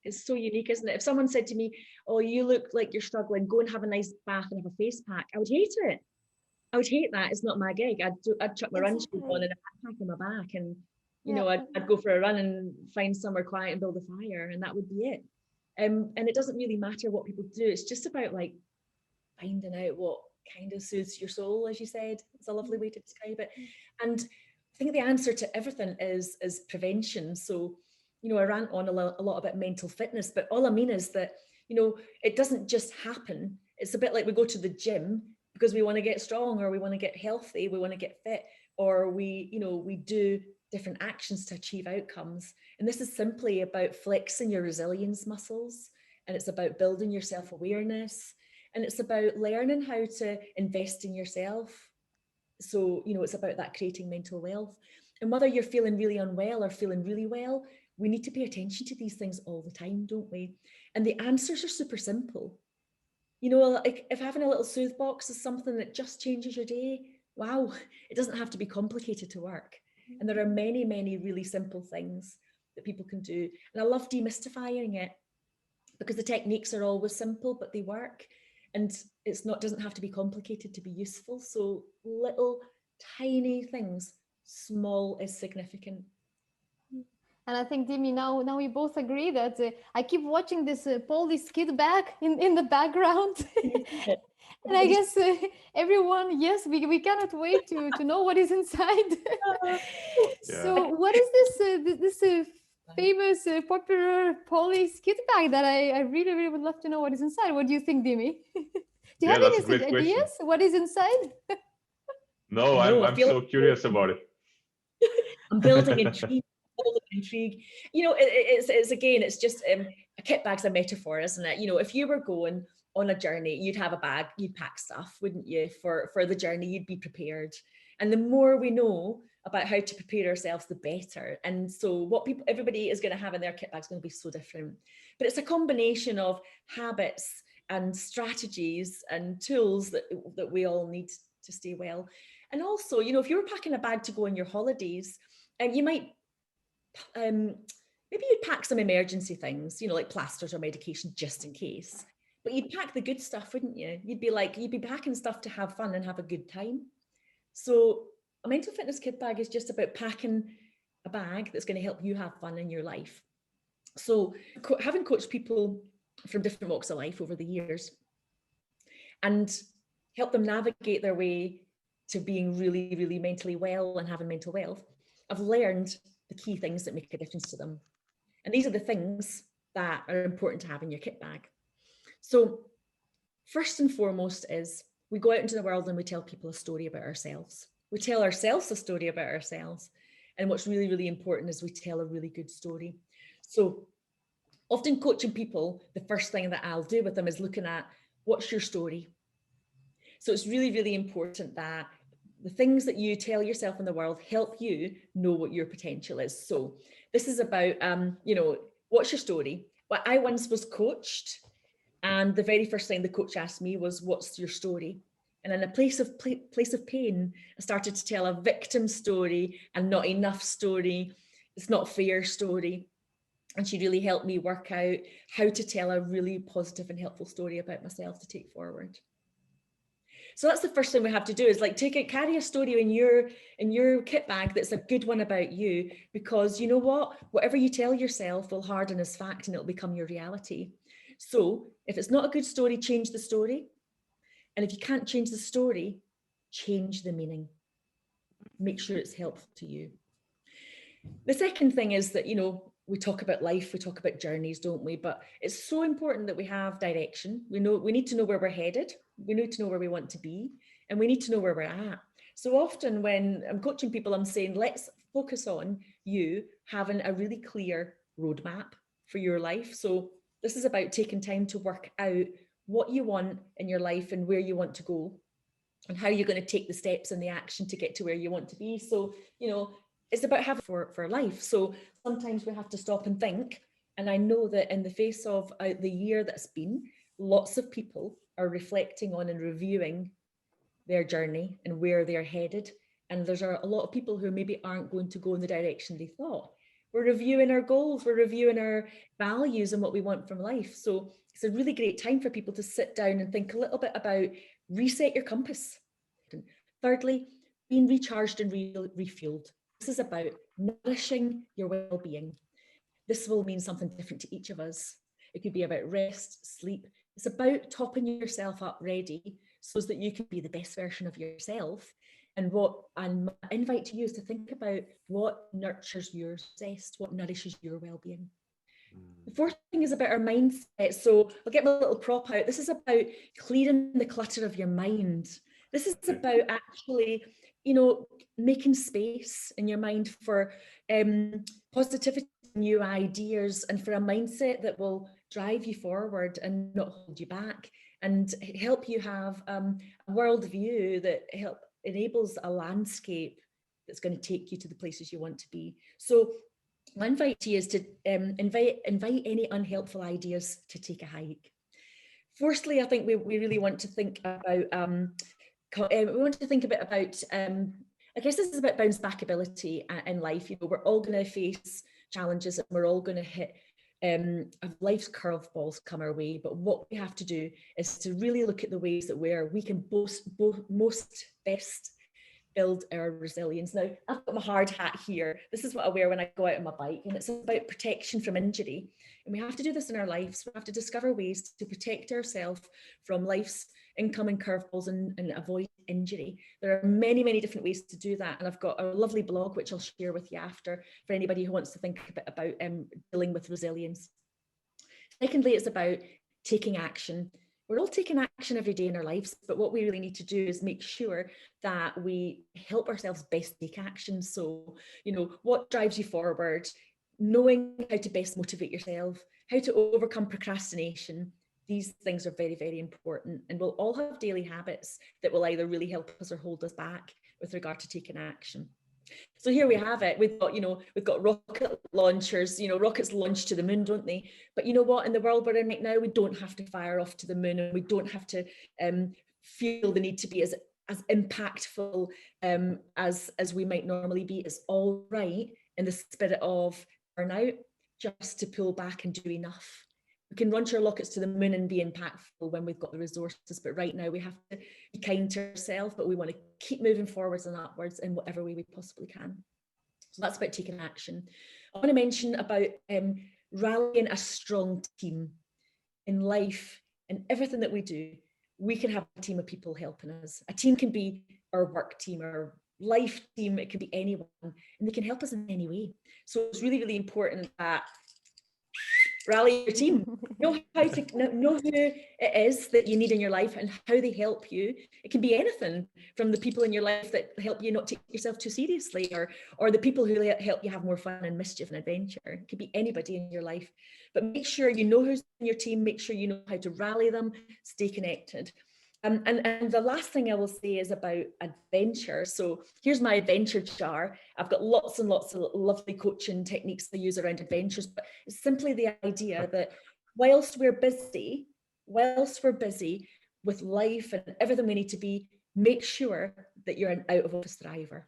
it's so unique, isn't it? If someone said to me, oh, you look like you're struggling, go and have a nice bath and have a face pack, I would hate it. I would hate that. It's not my gig. I'd chuck my run shoes on and a backpack on my back, and you know, I'd go for a run and find somewhere quiet and build a fire, and that would be it. And it doesn't really matter what people do. It's just about like finding out what kind of soothes your soul, as you said. It's a lovely way to describe it. And I think the answer to everything is prevention. So, you know, I rant on a lot about mental fitness, but all I mean is that, you know, it doesn't just happen. It's a bit like we go to the gym because we want to get strong, or we want to get healthy, we want to get fit, or we do different actions to achieve outcomes. And this is simply about flexing your resilience muscles, and it's about building your self-awareness, and it's about learning how to invest in yourself. So, you know, it's about that creating mental wealth. And whether you're feeling really unwell or feeling really well, we need to pay attention to these things all the time, don't we? And the answers are super simple. You know, like if having a little soothe box is something that just changes your day, wow, it doesn't have to be complicated to work. And there are many, many really simple things that people can do. And I love demystifying it because the techniques are always simple, but they work. And doesn't have to be complicated to be useful. So little tiny things, small is significant. And I think, Dimi, now we both agree that I keep watching this Paulie's Kitbag in the background. And I guess everyone, yes, we cannot wait to know what is inside. So what is this famous, popular Polly's Kitbag that I really, really would love to know what is inside. What do you think, Dimi? Do you Yeah, have that's a any great ideas? question. What is inside? No, I know, I I'm feel so like curious about it. I'm building intrigue. Building intrigue. You know, it's again, it's just a kit bag's a metaphor, isn't it? You know, if you were going on a journey, you'd have a bag, you'd pack stuff, wouldn't you? For the journey, you'd be prepared. And the more we know about how to prepare ourselves, the better. And so what everybody is going to have in their kit bag is going to be so different. But it's a combination of habits and strategies and tools that we all need to stay well. And also, you know, if you're packing a bag to go on your holidays, and you might maybe you'd pack some emergency things, you know, like plasters or medication just in case. But you'd pack the good stuff, wouldn't you? You'd be packing stuff to have fun and have a good time. So a mental fitness kit bag is just about packing a bag that's going to help you have fun in your life. So having coached people from different walks of life over the years and help them navigate their way to being really, really mentally well and having mental wealth, I've learned the key things that make a difference to them. And these are the things that are important to have in your kit bag. So first and foremost is we go out into the world and we tell people a story about ourselves. We tell ourselves a story about ourselves. And what's really, really important is we tell a really good story. So often coaching people, the first thing that I'll do with them is looking at what's your story. So it's really, really important that the things that you tell yourself in the world help you know what your potential is. So this is about, you know, what's your story? Well, I once was coached, and the very first thing the coach asked me was, what's your story? And in a place of pain, I started to tell a victim story, and not enough story, it's not fair story. And she really helped me work out how to tell a really positive and helpful story about myself to take forward. So that's the first thing we have to do, is like carry a story in your kit bag that's a good one about you, because you know what, whatever you tell yourself will harden as fact and it'll become your reality. So if it's not a good story, change the story. And if you can't change the story, change the meaning. Make sure it's helpful to you. The second thing is that, you know, we talk about life, we talk about journeys, don't we? But it's so important that we have direction. We need to know where we're headed. We need to know where we want to be, and we need to know where we're at. So often when I'm coaching people, I'm saying, let's focus on you having a really clear roadmap for your life. So this is about taking time to work out what you want in your life and where you want to go, and how you're going to take the steps and the action to get to where you want to be. So, you know, it's about having for life. So sometimes we have to stop and think. And I know that in the face of the year that's been, lots of people are reflecting on and reviewing their journey and where they're headed. And there's a lot of people who maybe aren't going to go in the direction they thought. We're reviewing our goals, we're reviewing our values and what we want from life. So it's a really great time for people to sit down and think a little bit about reset your compass. Thirdly, being recharged and refueled. This is about nourishing your well-being. This will mean something different to each of us. It could be about rest, sleep. It's about topping yourself up ready so that you can be the best version of yourself. And what I invite to you is to think about what nurtures your zest, what nourishes your well-being. The fourth thing is about our mindset. So I'll get my little prop out. This is about clearing the clutter of your mind. This is about actually, you know, making space in your mind for positivity, new ideas, and for a mindset that will drive you forward and not hold you back, and help you have a worldview that enables a landscape that's going to take you to the places you want to be. So my invite to you is to invite any unhelpful ideas to take a hike. Firstly, I think we really want to think about I guess this is about bounce back ability in life. You know, we're all going to face challenges and we're all going to hit life's curveballs come our way. But what we have to do is to really look at the ways that we can best build our resilience. Now, I've got my hard hat here. This is what I wear when I go out on my bike, and it's about protection from injury. And we have to do this in our lives. We have to discover ways to protect ourselves from life's incoming curveballs and avoid injury. There are many, many different ways to do that. And I've got a lovely blog, which I'll share with you after, for anybody who wants to think a bit about dealing with resilience. Secondly, it's about taking action. We're all taking action every day in our lives, but what we really need to do is make sure that we help ourselves best take action. So, you know, what drives you forward, knowing how to best motivate yourself, how to overcome procrastination. These things are very, very important, and we'll all have daily habits that will either really help us or hold us back with regard to taking action. So here we have it. We've got rocket launchers, rockets launch to the moon, don't they? But you know what, in the world we're in right now, we don't have to fire off to the moon, and we don't have to feel the need to be as impactful as we might normally be. It's all right in the spirit of burnout, just to pull back and do enough. We can launch our rockets to the moon and be impactful when we've got the resources, but right now we have to be kind to ourselves, but we want to keep moving forwards and upwards in whatever way we possibly can. So that's about taking action. I want to mention about rallying a strong team in life. And everything that we do, we can have a team of people helping us. A team can be our work team, our life team, it can be anyone, and they can help us in any way. So it's really, really important that rally your team, know who it is that you need in your life and how they help you. It can be anything from the people in your life that help you not take yourself too seriously, or the people who help you have more fun and mischief and adventure. It could be anybody in your life, but make sure you know who's in your team, make sure you know how to rally them, stay connected. And the last thing I will say is about adventure. So here's my adventure jar. I've got lots and lots of lovely coaching techniques I use around adventures, but it's simply the idea that whilst we're busy with life and everything we need to be, make sure that you're an out of office thriver.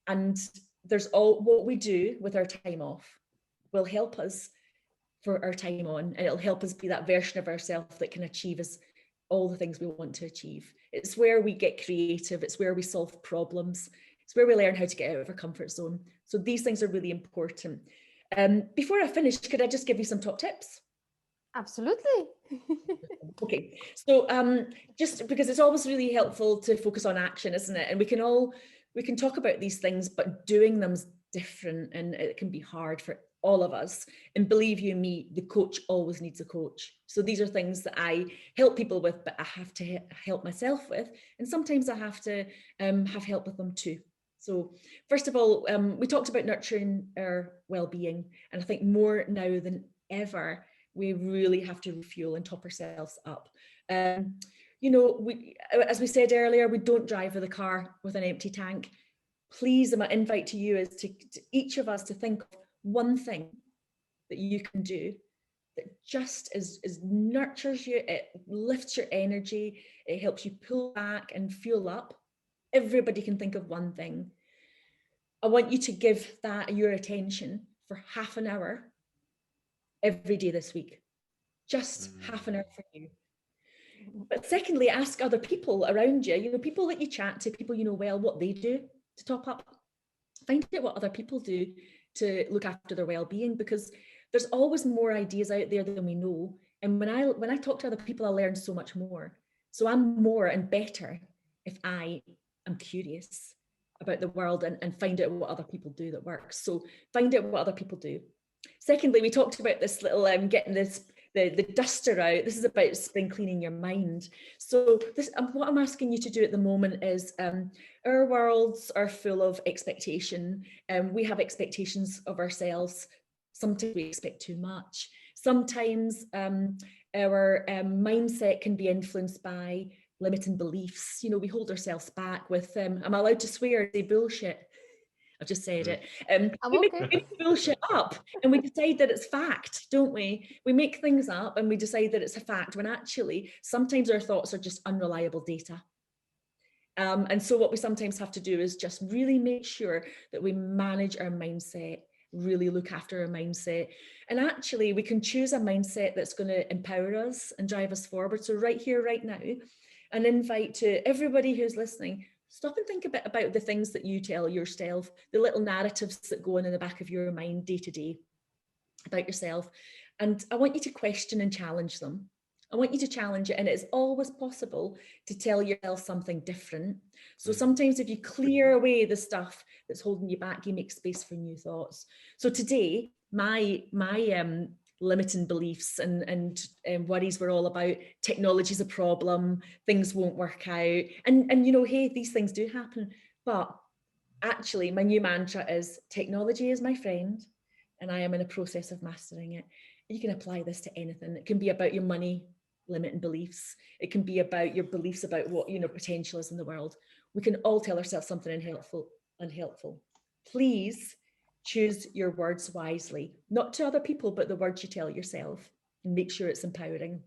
And there's what we do with our time off will help us for our time on, and it'll help us be that version of ourselves that can achieve all the things we want to achieve. It's where we get creative. It's where we solve problems. It's where we learn how to get out of our comfort zone. So these things are really important. Before I finish, could I just give you some top tips? Absolutely. Okay, so just because it's always really helpful to focus on action, isn't it? And we can talk about these things, but doing them's different, and it can be hard for all of us. And believe you me, the coach always needs a coach. So these are things that I help people with, but I have to help myself with. And sometimes I have to have help with them too. So first of all, we talked about nurturing our well-being. And I think more now than ever, we really have to refuel and top ourselves up. As we said earlier, we don't drive with a car with an empty tank. Please, my invite to you is to each of us to think of one thing that you can do that just nurtures you, it lifts your energy, it helps you pull back and fuel up. Everybody can think of one thing. I want you to give that your attention for half an hour every day this week. Just half an hour for you. But secondly, ask other people around you, people that you chat to, people you know well, what they do to top up. Find out what other people do to look after their well-being, because there's always more ideas out there than we know. And when I talk to other people, I learn so much more. So I'm more and better if I am curious about the world and find out what other people do that works. So find out what other people do. Secondly, we talked about this little getting the duster out. This is about spring cleaning your mind. So what I'm asking you to do at the moment is our worlds are full of expectation, and we have expectations of ourselves. Sometimes we expect too much. Sometimes our mindset can be influenced by limiting beliefs. We hold ourselves back with am I allowed to swear or say bullshit? I've just said it. We make bullshit up and we decide that it's fact, don't we? We make things up and we decide that it's a fact, when actually sometimes our thoughts are just unreliable data. And so what we sometimes have to do is just really make sure that we manage our mindset, really look after our mindset. And actually we can choose a mindset that's going to empower us and drive us forward. So right here, right now, an invite to everybody who's listening, stop and think a bit about the things that you tell yourself, the little narratives that go on in the back of your mind day to day about yourself. And I want you to question and challenge them. I want you to challenge it. And it's always possible to tell yourself something different. So sometimes if you clear away the stuff that's holding you back, you make space for new thoughts. So today, my limiting beliefs and worries were all about technology's a problem, things won't work out. And you know, hey, these things do happen. But actually, my new mantra is technology is my friend, and I am in a process of mastering it. You can apply this to anything. It can be about your money limiting beliefs. It can be about your beliefs about what, you know, potential is in the world. We can all tell ourselves something unhelpful. Please choose your words wisely, not to other people, but the words you tell yourself, and make sure it's empowering.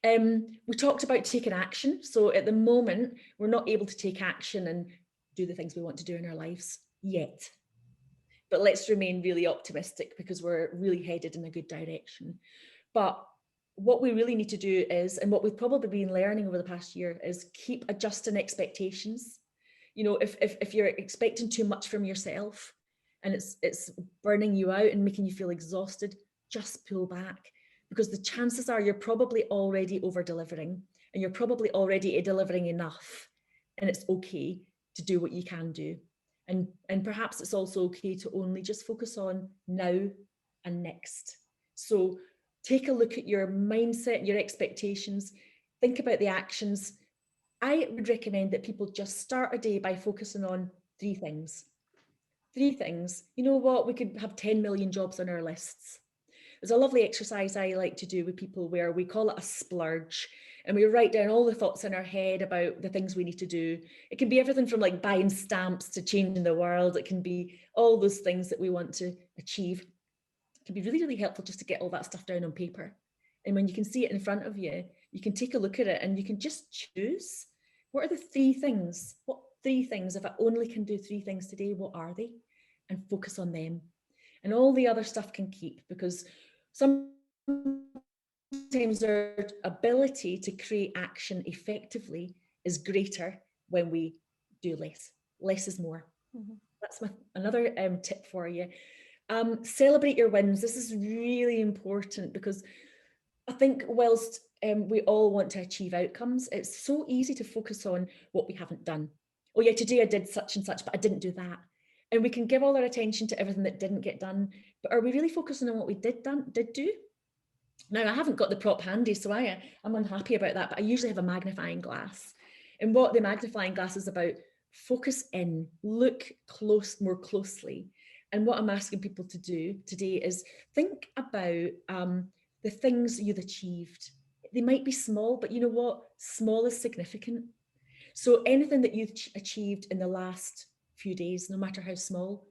We talked about taking action. So at the moment, we're not able to take action and do the things we want to do in our lives yet. But let's remain really optimistic, because we're really headed in a good direction. But what we really need to do is, and what we've probably been learning over the past year, is keep adjusting expectations. You know, if you're expecting too much from yourself and it's burning you out and making you feel exhausted, just pull back, because the chances are you're probably already over delivering, and you're probably already delivering enough, and it's okay to do what you can do. And perhaps it's also okay to only just focus on now and next. So take a look at your mindset, your expectations, think about the actions. I would recommend that people just start a day by focusing on 3 things. 3 things. You know what? We could have 10 million jobs on our lists. There's a lovely exercise I like to do with people where we call it a splurge, and we write down all the thoughts in our head about the things we need to do. It can be everything from like buying stamps to changing the world. It can be all those things that we want to achieve. It can be really, really helpful just to get all that stuff down on paper. And when you can see it in front of you, you can take a look at it and you can just choose, what are the 3 things? What 3 things, if I only can do 3 things today, what are they? And focus on them. And all the other stuff can keep, because sometimes our ability to create action effectively is greater when we do less. Less is more. Mm-hmm. That's another tip for you. Celebrate your wins. This is really important, because I think whilst we all want to achieve outcomes, it's so easy to focus on what we haven't done. Oh yeah, today I did such and such, but I didn't do that. And we can give all our attention to everything that didn't get done, but are we really focusing on what we did do? Now, I haven't got the prop handy, so I'm unhappy about that, but I usually have a magnifying glass. And what the magnifying glass is about, focus in, look more closely. And what I'm asking people to do today is think about the things you've achieved. They might be small, but you know what? Small is significant. So anything that you've achieved in the last few days, no matter how small,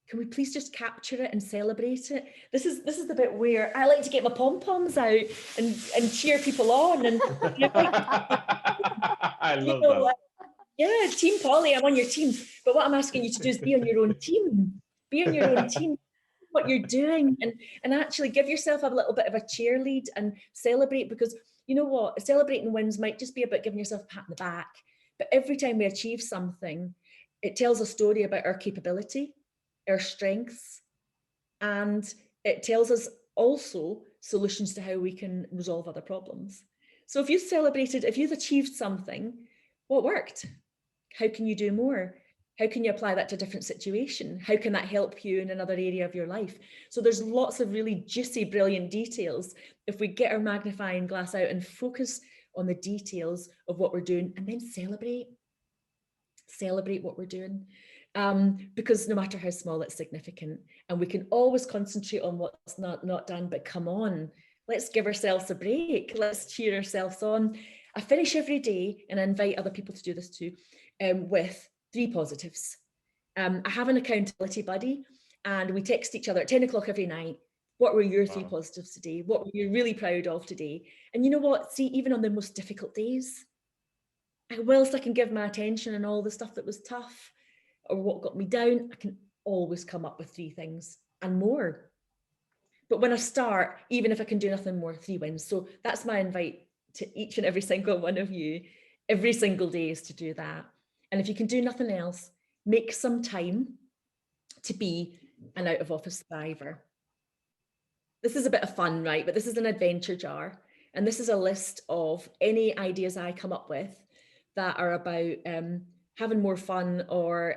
can we please just capture it and celebrate it? This is the bit where I like to get my pom-poms out and cheer people on. And you know, I love that. Yeah, Team Polly, I'm on your team. But what I'm asking you to do is be on your own team. Be on your own team. What you're doing, and actually give yourself a little bit of a cheerlead and celebrate, because you know what, celebrating wins might just be about giving yourself a pat on the back, but every time we achieve something, it tells a story about our capability, our strengths, and it tells us also solutions to how we can resolve other problems. So if you've achieved something, what worked? How can you do more? How can you apply that to a different situation? How can that help you in another area of your life? So there's lots of really juicy, brilliant details if we get our magnifying glass out and focus on the details of what we're doing, and then celebrate what we're doing. Because no matter how small, it's significant, and we can always concentrate on what's not done, but come on, let's give ourselves a break. Let's cheer ourselves on. I finish every day, and I invite other people to do this too, with 3 positives. I have an accountability buddy, and we text each other at 10 o'clock every night. What were your 3 positives today? What were you really proud of today? And you know what? See, even on the most difficult days, whilst I can give my attention and all the stuff that was tough or what got me down, I can always come up with 3 things and more. But when I start, even if I can do nothing more, 3 wins. So that's my invite to each and every single one of you, every single day, is to do that. And if you can do nothing else, make some time to be an out of office survivor. This is a bit of fun, right? But this is an adventure jar. And this is a list of any ideas I come up with that are about having more fun or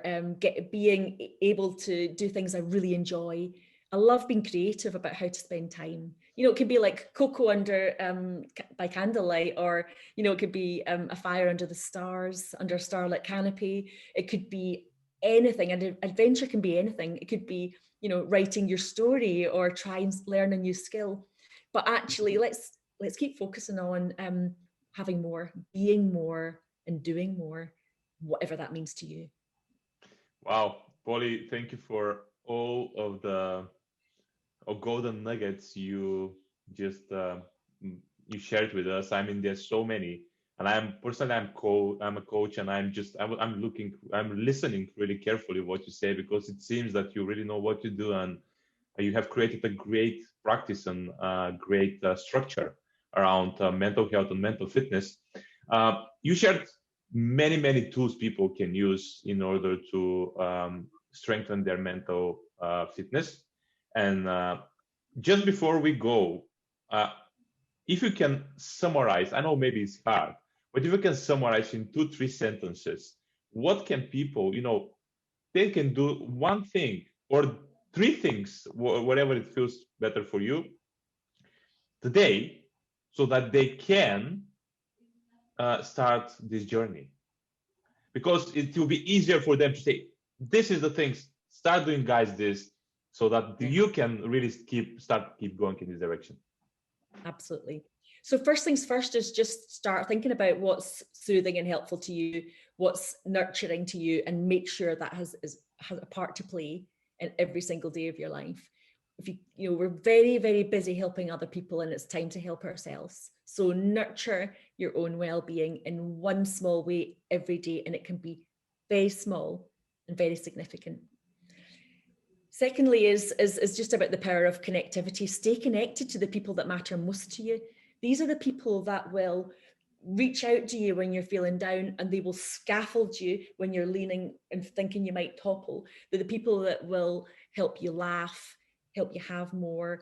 being able to do things I really enjoy. I love being creative about how to spend time. You know, it could be like cocoa under by candlelight, or, you know, it could be a fire under the stars, under a starlit canopy. It could be anything, and adventure can be anything. It could be, you know, writing your story or try and learn a new skill. But actually, let's keep focusing on having more, being more, and doing more, whatever that means to you. Wow, Polly, thank you for all of the golden nuggets you just you shared with us. I mean, there's so many, and I'm a coach, and I'm listening really carefully what you say, because it seems that you really know what you do, and you have created a great practice and great structure around mental health and mental fitness. You shared many tools people can use in order to strengthen their mental fitness. And just before we go, if you can summarize, I know maybe it's hard, but if you can summarize in 2-3 sentences, what can people, you know, they can do one thing or 3 things, whatever it feels better for you today, so that they can start this journey. Because it will be easier for them to say, this is the things, start doing, guys, this, so that you can really keep going in this direction. Absolutely. So first things first is just start thinking about what's soothing and helpful to you, what's nurturing to you, and make sure that has a part to play in every single day of your life. If you know, we're very busy helping other people, and it's time to help ourselves. So nurture your own well-being in one small way every day, and it can be very small and very significant. Secondly is just about the power of connectivity. Stay connected to the people that matter most to you. These are the people that will reach out to you when you're feeling down, and they will scaffold you when you're leaning and thinking you might topple. They're the people that will help you laugh, help you have more,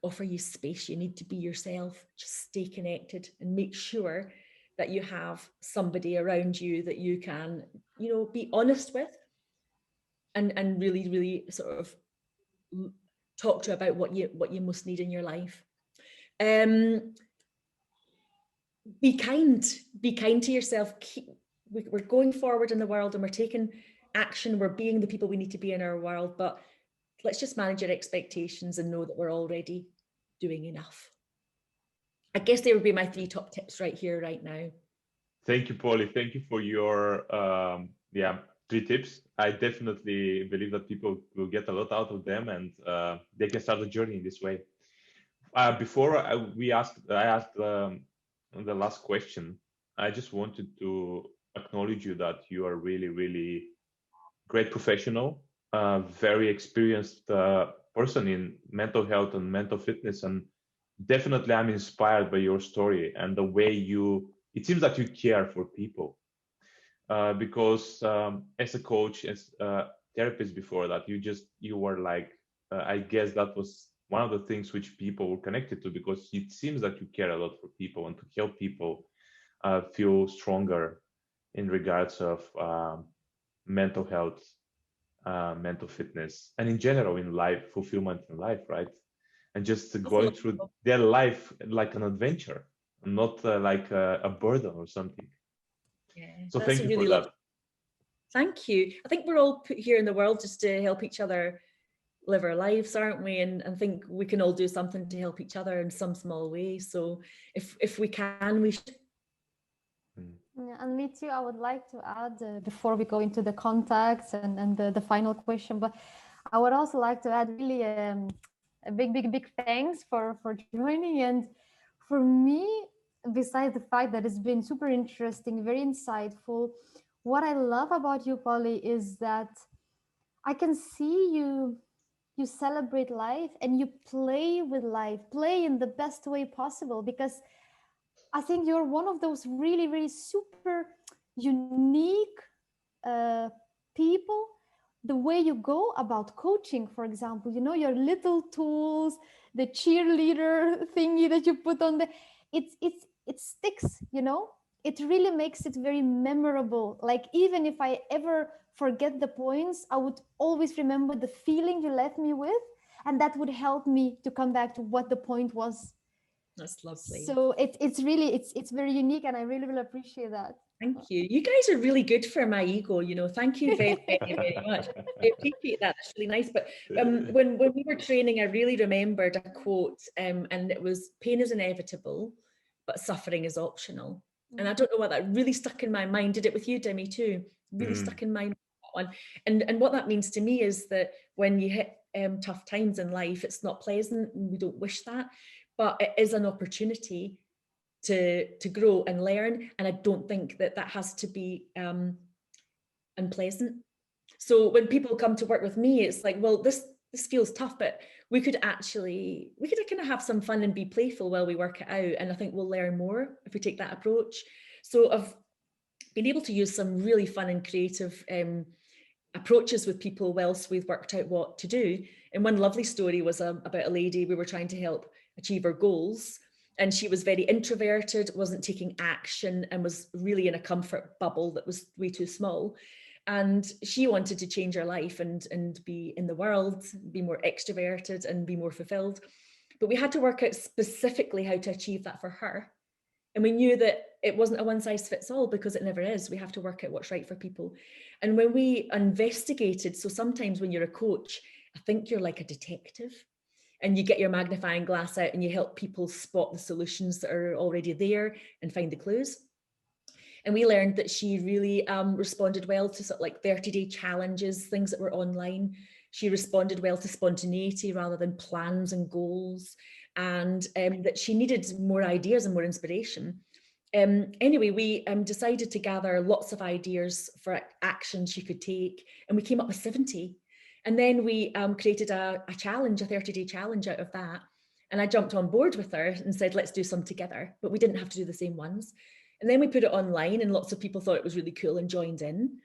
offer you space. You need to be yourself. Just stay connected and make sure that you have somebody around you that you can, you know, be honest with, and really sort of talk to about what you most need in your life. Be kind to yourself. We're going forward in the world, and we're taking action. We're being the people we need to be in our world, but let's just manage our expectations and know that we're already doing enough. I guess they would be my 3 top tips right here, right now. Thank you, Polly. Thank you for your 3 tips. I definitely believe that people will get a lot out of them, and they can start the journey in this way. Before I asked the last question, I just wanted to acknowledge you that you are really great professional, very experienced person in mental health and mental fitness, and definitely I'm inspired by your story and the way it seems that you care for people. Because as a coach, as a therapist before that, you were like, I guess that was one of the things which people were connected to, because it seems that you care a lot for people and to help people feel stronger in regards of mental health, mental fitness, and in general in life, fulfillment in life, right? And just going through their life like an adventure, not like a burden or something. Yeah, so thank you for that. Thank you. I think we're all put here in the world just to help each other live our lives, aren't we? And think we can all do something to help each other in some small way. So if we can, we should. Yeah, and me too, I would like to add, before we go into the contacts and the final question, but I would also like to add really a big thanks for joining. And for me, besides the fact that it's been super interesting, very insightful, what I love about you, Polly, is that I can see you celebrate life and you play with life, play in the best way possible, because I think you're one of those really super unique people. The way you go about coaching, for example, you know, your little tools, the cheerleader thingy that you put on it sticks, you know. It really makes it very memorable. Like, even if I ever forget the points, I would always remember the feeling you left me with, and that would help me to come back to what the point was. That's lovely. So it's really it's very unique, and I really will appreciate that. Thank you. You guys are really good for my ego, you know. Thank you very, very, very much. I appreciate that. That's really nice. But when we were training, I really remembered a quote, and it was, "Pain is inevitable, but suffering is optional." And I don't know what, that really stuck in my mind. Did it with you, Demi, too? Really stuck in my mind. And what that means to me is that when you hit tough times in life, it's not pleasant, and we don't wish that, but it is an opportunity to grow and learn. And I don't think that has to be unpleasant. So when people come to work with me, it's like, well, this feels tough, but we could kind of have some fun and be playful while we work it out. And I think we'll learn more if we take that approach. So I've been able to use some really fun and creative approaches with people whilst we've worked out what to do. And one lovely story was about a lady we were trying to help achieve her goals. And she was very introverted, wasn't taking action, and was really in a comfort bubble that was way too small. And she wanted to change her life and be in the world, be more extroverted and be more fulfilled. But we had to work out specifically how to achieve that for her. And we knew that it wasn't a one size fits all, because it never is. We have to work out what's right for people. And when we investigated, so sometimes when you're a coach, I think you're like a detective, and you get your magnifying glass out and you help people spot the solutions that are already there and find the clues. And we learned that she really responded well to sort of like 30-day challenges, things that were online. She responded well to spontaneity rather than plans and goals, and that she needed more ideas and more inspiration. Anyway, we decided to gather lots of ideas for action she could take, and we came up with 70. And then we created a challenge, a 30-day challenge out of that. And I jumped on board with her and said, let's do some together, but we didn't have to do the same ones. And then we put it online, and lots of people thought it was really cool and joined in.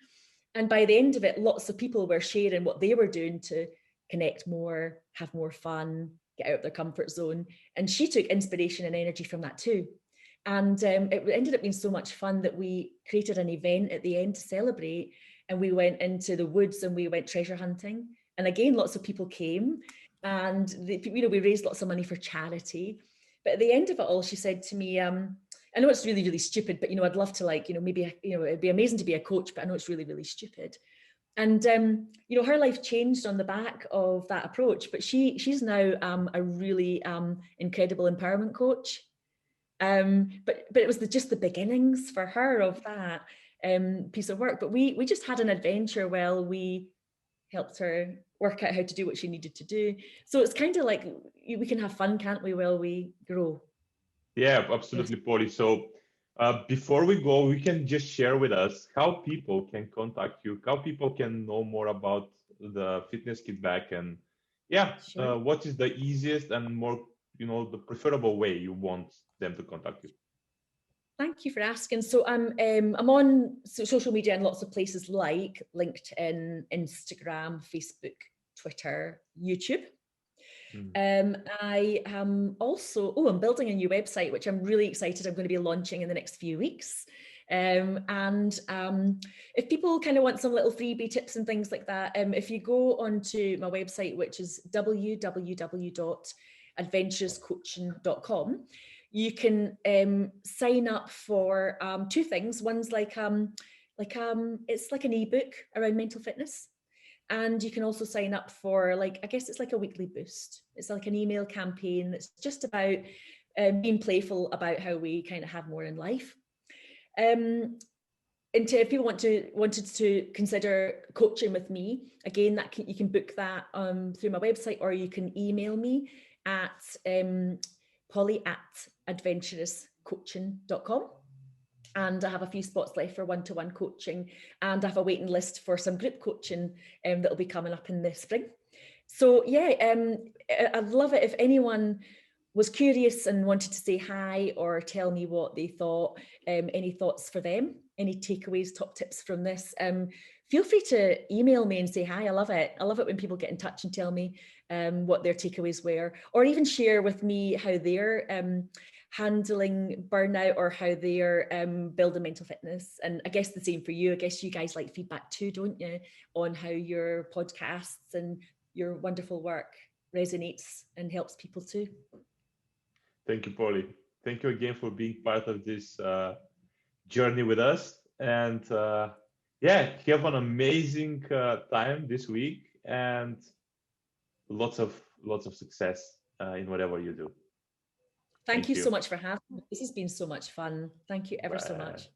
And by the end of it, lots of people were sharing what they were doing to connect more, have more fun, get out of their comfort zone. And she took inspiration and energy from that too. And it ended up being so much fun that we created an event at the end to celebrate. And we went into the woods and we went treasure hunting. And again, lots of people came, and we raised lots of money for charity. But at the end of it all, she said to me, I know it's really, really stupid, but, I'd love to maybe, it'd be amazing to be a coach, but I know it's really, really stupid. And, her life changed on the back of that approach, but she's now a really incredible empowerment coach. But it was just the beginnings for her of that piece of work. But we just had an adventure while we helped her work out how to do what she needed to do. So it's kind of like we can have fun, can't we, while we grow? Yeah, absolutely, Polly. So before we go, we can just share with us how people can contact you, how people can know more about the Fitness Kitbag, and Sure. what is the easiest and more, the preferable way you want them to contact you. Thank you for asking. So I'm on social media in lots of places like LinkedIn, Instagram, Facebook, Twitter, YouTube. I am also, I'm building a new website, which I'm really excited. I'm going to be launching in the next few weeks. And if people kind of want some little freebie tips and things like that, if you go onto my website, which is www.adventurouscoaching.com, you can sign up for two things. One's it's like an ebook around mental fitness. And you can also sign up for I guess it's like a weekly boost. It's like an email campaign that's just about being playful about how we kind of have more in life. And if people wanted to consider coaching with me, again, you can book that through my website, or you can email me at Polly@adventurouscoaching.com. And I have a few spots left for one-to-one coaching, and I have a waiting list for some group coaching that'll be coming up in the spring. So I'd love it if anyone was curious and wanted to say hi or tell me what they thought, any thoughts for them, any takeaways, top tips from this. Feel free to email me and say hi. I love it. I love it when people get in touch and tell me what their takeaways were, or even share with me how handling burnout or how they're building mental fitness. And I guess the same for you. I guess you guys like feedback too, don't you, on how your podcasts and your wonderful work resonates and helps people too. Thank you, Paulie. Thank you again for being part of this journey with us. And yeah, have an amazing time this week, and lots of success in whatever you do. Thank you so much for having me. This has been so much fun. Thank you ever so much.